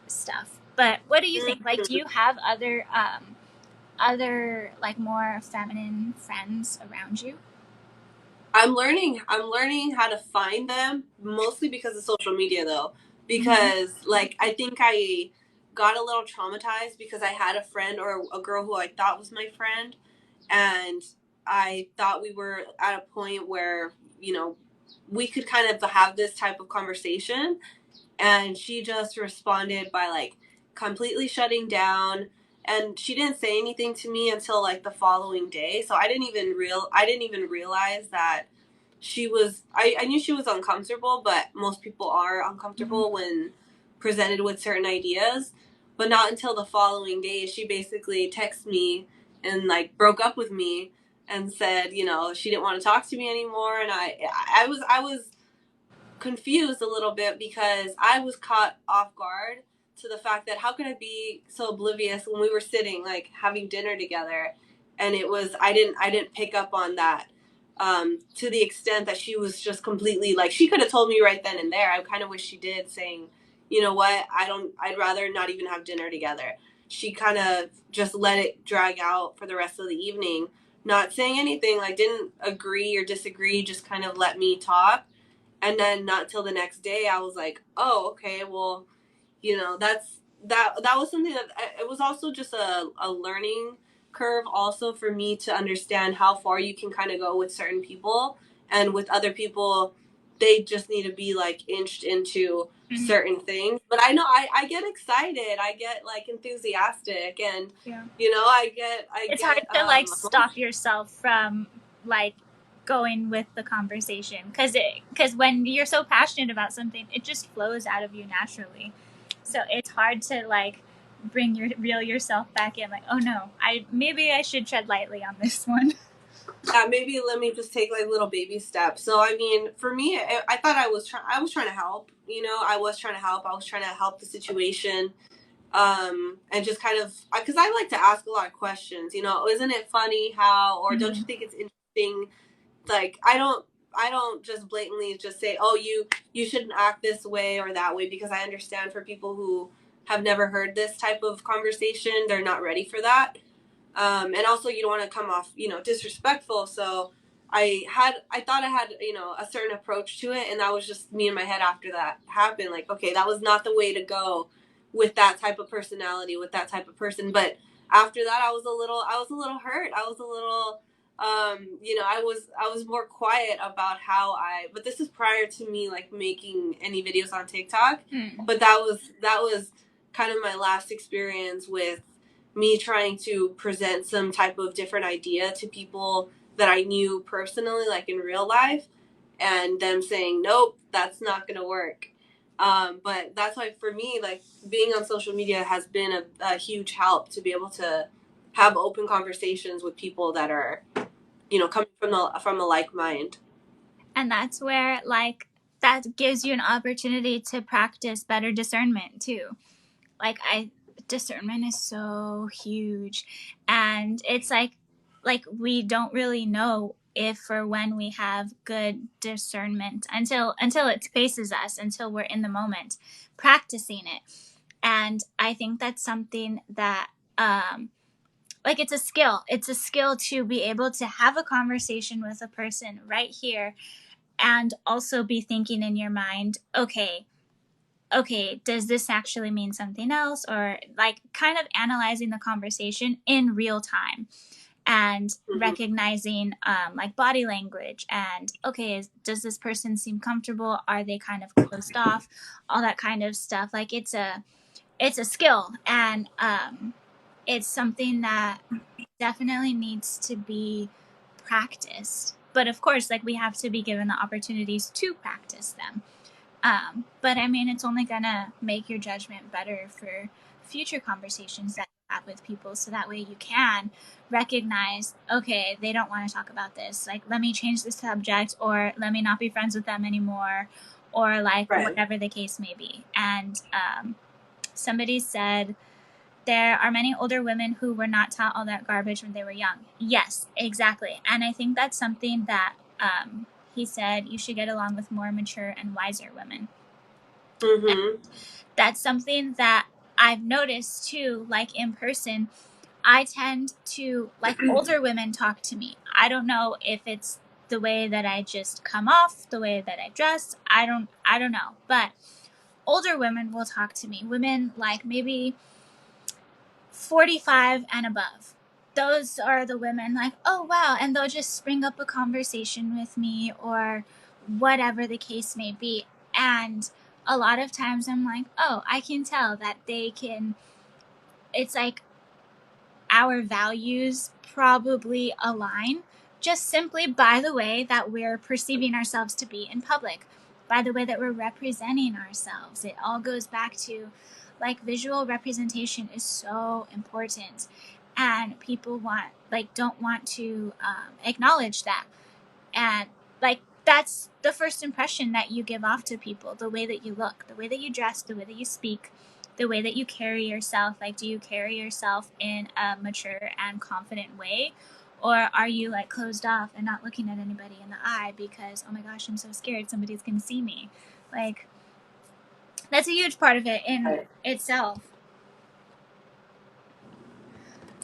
stuff. But what do you think? Like, do you have other like more feminine friends around you? I'm learning how to find them, mostly because of social media though. Because like I think I got a little traumatized because I had a friend or a girl who I thought was my friend, and I thought we were at a point where, we could kind of have this type of conversation, and she just responded by like completely shutting down, and she didn't say anything to me until like the following day. So I didn't even realize that she was, I knew she was uncomfortable, but most people are uncomfortable when presented with certain ideas. But not until the following day, she basically texted me and like broke up with me and said, she didn't want to talk to me anymore. And I was confused a little bit because I was caught off guard to the fact that how could I be so oblivious when we were sitting like having dinner together, and I didn't pick up on that, to the extent that she was just completely like, she could have told me right then and there. I kind of wish she did, saying, you know what, I'd rather not even have dinner together. She kind of just let it drag out for the rest of the evening, not saying anything, like didn't agree or disagree, just kind of let me talk. And then not till the next day I was like, oh, okay, well, that was something that, it was also just a learning curve also for me to understand how far you can kind of go with certain people, and with other people they just need to be like inched into certain things. But I know I get excited, I get like enthusiastic, and Yeah. I get Hard to like stop yourself from like going with the conversation, because when you're so passionate about something, it just flows out of you naturally. So it's hard to like reel yourself back in, like, oh no, I should tread lightly on this one. Yeah, maybe let me just take like little baby steps. So I mean, for me, I thought I was trying to help. I was trying to help. I was trying to help the situation, and just kind of, because I like to ask a lot of questions. Isn't it funny how, or don't you think it's interesting? Like I don't just blatantly just say, oh, you shouldn't act this way or that way, because I understand for people who have never heard this type of conversation, they're not ready for that. And also you don't want to come off, disrespectful. So I thought I had, a certain approach to it, and that was just me in my head after that happened. Like, okay, that was not the way to go with that type of personality, with that type of person. But after that, I was a little hurt. I was a little, I was more quiet about how but this is prior to me like making any videos on TikTok. But that was kind of my last experience with me trying to present some type of different idea to people that I knew personally, like in real life, and them saying, nope, that's not going to work. But that's why for me, like being on social media has been a huge help to be able to have open conversations with people that are, coming from a like mind. And that's where like that gives you an opportunity to practice better discernment too. Like discernment is so huge, and it's like we don't really know if or when we have good discernment until it faces us, until we're in the moment practicing it. And I think that's something that like it's a skill. It's a skill to be able to have a conversation with a person right here and also be thinking in your mind, okay, does this actually mean something else? Or like kind of analyzing the conversation in real time and recognizing like body language and, okay, does this person seem comfortable? Are they kind of closed off? All that kind of stuff. Like it's a skill, and it's something that definitely needs to be practiced. But of course, like we have to be given the opportunities to practice them. But I mean, it's only gonna make your judgment better for future conversations that you have with people, so that way you can recognize, okay, they don't want to talk about this. Like, let me change the subject, or let me not be friends with them anymore, or like whatever the case may be. And somebody said, there are many older women who were not taught all that garbage when they were young. Yes, exactly. And I think that's something that he said, you should get along with more mature and wiser women. Mm-hmm. That's something that I've noticed too, like in person. I tend to, like, older women talk to me. I don't know if it's the way that I just come off, the way that I dress. I don't know. But older women will talk to me. Women like maybe 45 and above. Those are the women like, oh wow, and they'll just spring up a conversation with me or whatever the case may be. And a lot of times I'm like, oh, I can tell that they can, it's like our values probably align just simply by the way that we're perceiving ourselves to be in public, by the way that we're representing ourselves. It all goes back to, like, visual representation is so important, and people don't want to acknowledge that. And like that's the first impression that you give off to people, the way that you look, the way that you dress, the way that you speak, the way that you carry yourself. Like, do you carry yourself in a mature and confident way, or are you like closed off and not looking at anybody in the eye because, oh my gosh, I'm so scared somebody's gonna see me? Like, that's a huge part of it in itself.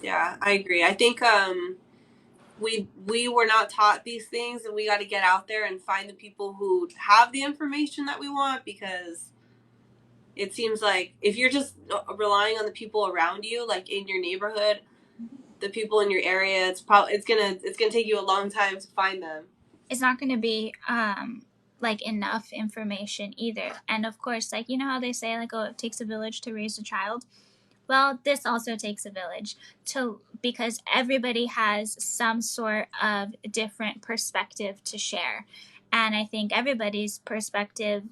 Yeah, I agree. I think we were not taught these things, and we got to get out there and find the people who have the information that we want, because it seems like if you're just relying on the people around you, like in your neighborhood, the people in your area, it's gonna take you a long time to find them. It's not going to be like enough information either. And of course, like, you know how they say, like, oh, it takes a village to raise a child. Well, this also takes a village because everybody has some sort of different perspective to share. And I think everybody's perspective,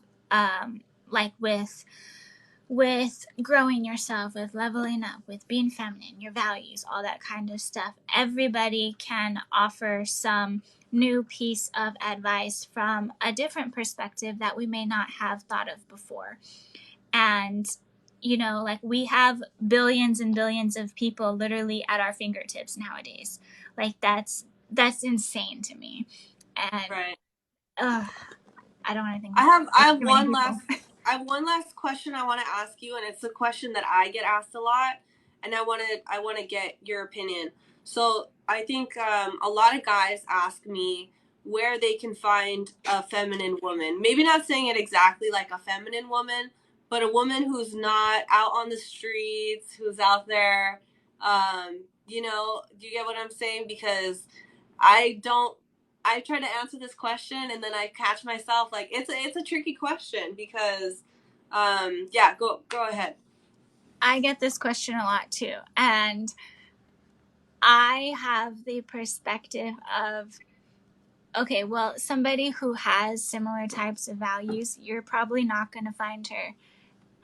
like with growing yourself, with leveling up, with being feminine, your values, all that kind of stuff, everybody can offer some new piece of advice from a different perspective that we may not have thought of before. And you know, like, we have billions and billions of people literally at our fingertips nowadays. Like, that's insane to me. And right. I don't want to think. I have one last question I want to ask you, and it's a question that I get asked a lot, and I want to get your opinion. So I think a lot of guys ask me where they can find a feminine woman. Maybe not saying it exactly like a feminine woman, but a woman who's not out on the streets, who's out there. You know, do you get what I'm saying? Because I try to answer this question, and then I catch myself like it's a tricky question because yeah, go ahead. I get this question a lot too, and I have the perspective of, okay, well, somebody who has similar types of values, you're probably not going to find her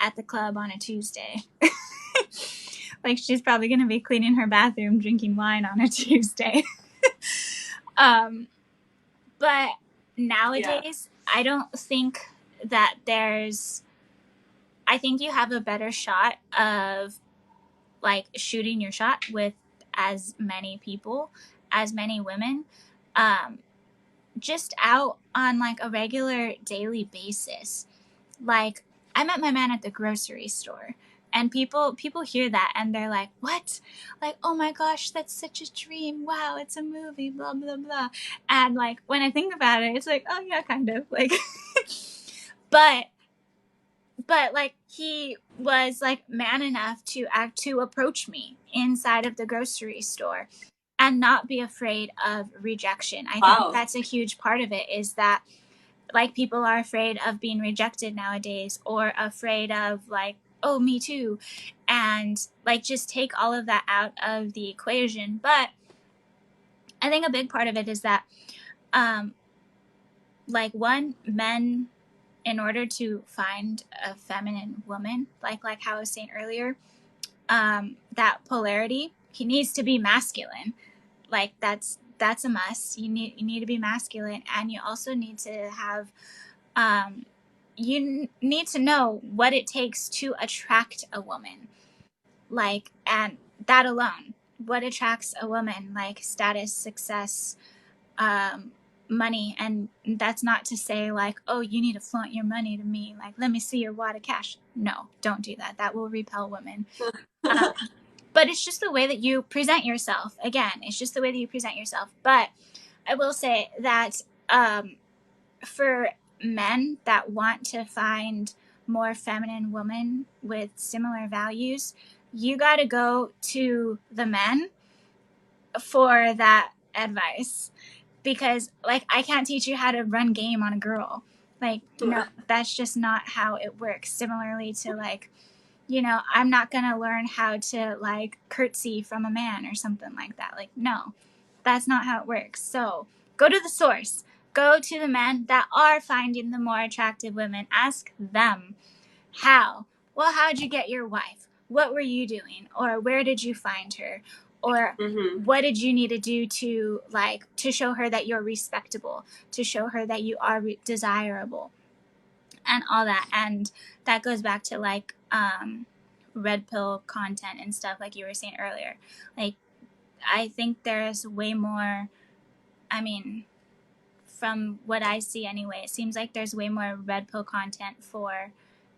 at the club on a Tuesday. Like, she's probably going to be cleaning her bathroom, drinking wine on a Tuesday. But Yeah. nowadays, I don't think that I think you have a better shot of like shooting your shot with as many people, as many women, um, just out on like a regular daily basis. Like, I met my man at the grocery store, and people hear that and they're like, "What? Like, oh my gosh, that's such a dream. Wow, it's a movie, blah blah blah." And like when I think about it, it's like, "Oh yeah, kind of." Like but like he was like man enough to approach me inside of the grocery store and not be afraid of rejection. I think Wow. that's a huge part of it, is that like people are afraid of being rejected nowadays, or afraid of like, oh, me too, and like just take all of that out of the equation. But I think a big part of it is that um like one, men, in order to find a feminine woman, like how I was saying earlier, that polarity, he needs to be masculine. Like that's a must. You need to be masculine, and you also need to have you need to know what it takes to attract a woman. Like, and that alone, what attracts a woman, like status, success, um, money. And that's not to say like, oh, you need to flaunt your money to me. Like, let me see your wad of cash. No, don't do that. That will repel women. Um, but it's just the way that you present yourself. Again, it's just the way that you present yourself. But I will say that for men that want to find more feminine women with similar values, you got to go to the men for that advice, because like I can't teach you how to run game on a girl. Like, no, that's just not how it works. Similarly to like, I'm not going to learn how to like curtsy from a man or something like that. Like, no, that's not how it works. So go to the source. Go to the men that are finding the more attractive women. Ask them how. Well, how'd you get your wife? What were you doing? Or where did you find her? Or Mm-hmm. what did you need to do to like to show her that you're respectable, to show her that you are desirable, and all that. And that goes back to like red pill content and stuff, like you were saying earlier. Like, I think there's way more, I mean, from what I see anyway, it seems like there's way more red pill content for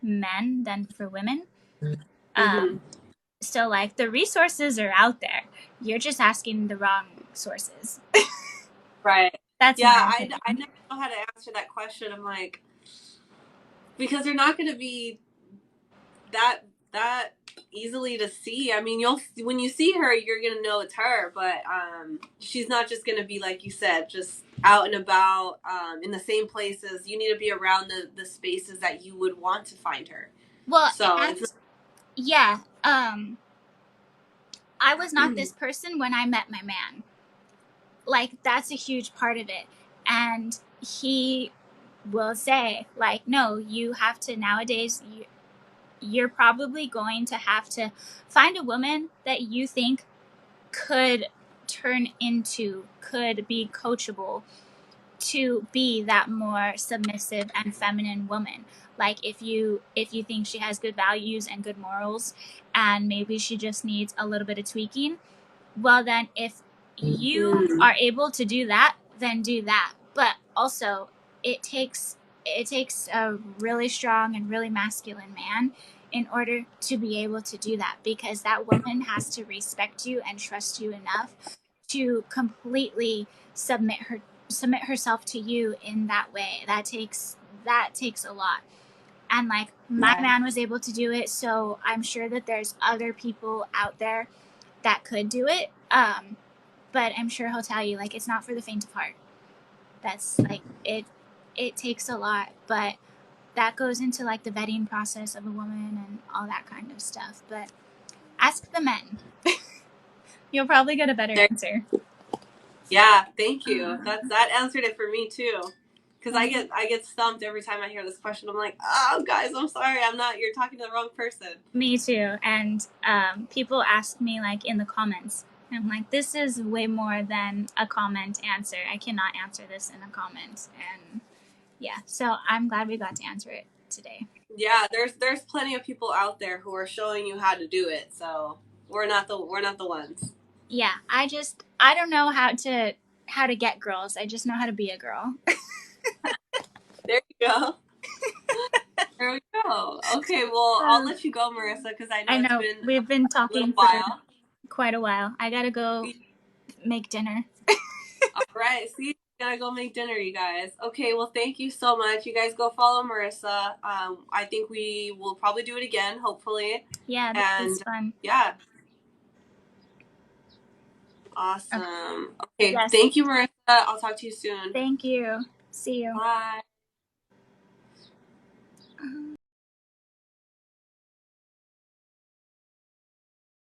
men than for women. Mm-hmm. Um, so, like, the resources are out there. You're just asking the wrong sources. Right. That's Yeah, my I opinion. never know how to answer that question. I'm like, because they're not going to be that that easily to see. I mean, you'll when you see her, you're gonna know it's her, but she's not just gonna be like you said, just out and about in the same places. You need to be around the spaces that you would want to find her. Well, So and it's not, yeah, I was not this person when I met my man. Like, that's a huge part of it. And he will say, like, no, you have to nowadays, you're probably going to have to find a woman that you think could could be coachable to be that more submissive and feminine woman. Like, if you think she has good values and good morals, and maybe she just needs a little bit of tweaking, well then if you mm, are able to do that, then do that. But also, it takes a really strong and really masculine man in order to be able to do that, because that woman has to respect you and trust you enough to completely submit herself to you in that way. That takes a lot. And like my right, man was able to do it, so I'm sure that there's other people out there that could do it. But I'm sure he'll tell you like it's not for the faint of heart. That's like it takes a lot, but that goes into like the vetting process of a woman and all that kind of stuff. But ask the men. You'll probably get a better there, answer. yeah. Thank you. That answered it for me too. Because I get stumped every time I hear this question. I'm like, oh, guys, I'm sorry. I'm not. You're talking to the wrong person. Me too. And people ask me like in the comments, And I'm like, this is way more than a comment answer. I cannot answer this in a comment. And yeah, so I'm glad we got to answer it today. Yeah, there's plenty of people out there who are showing you how to do it. So we're not the ones. Yeah, I don't know how to get girls. I just know how to be a girl. There you go. There we go. Okay, well, I'll let you go, Marissa, because I know I it's know been we've been a little talking for while. quite a while. I gotta go make dinner. All right, see, gotta go make dinner, you guys. Okay, well, thank you so much. You guys go follow Marissa. I think we will probably do it again, hopefully. Yeah, this was And fun. yeah, Okay. awesome. Okay, Yes. thank you, Marissa. I'll talk to you soon. Thank you. See you. Bye.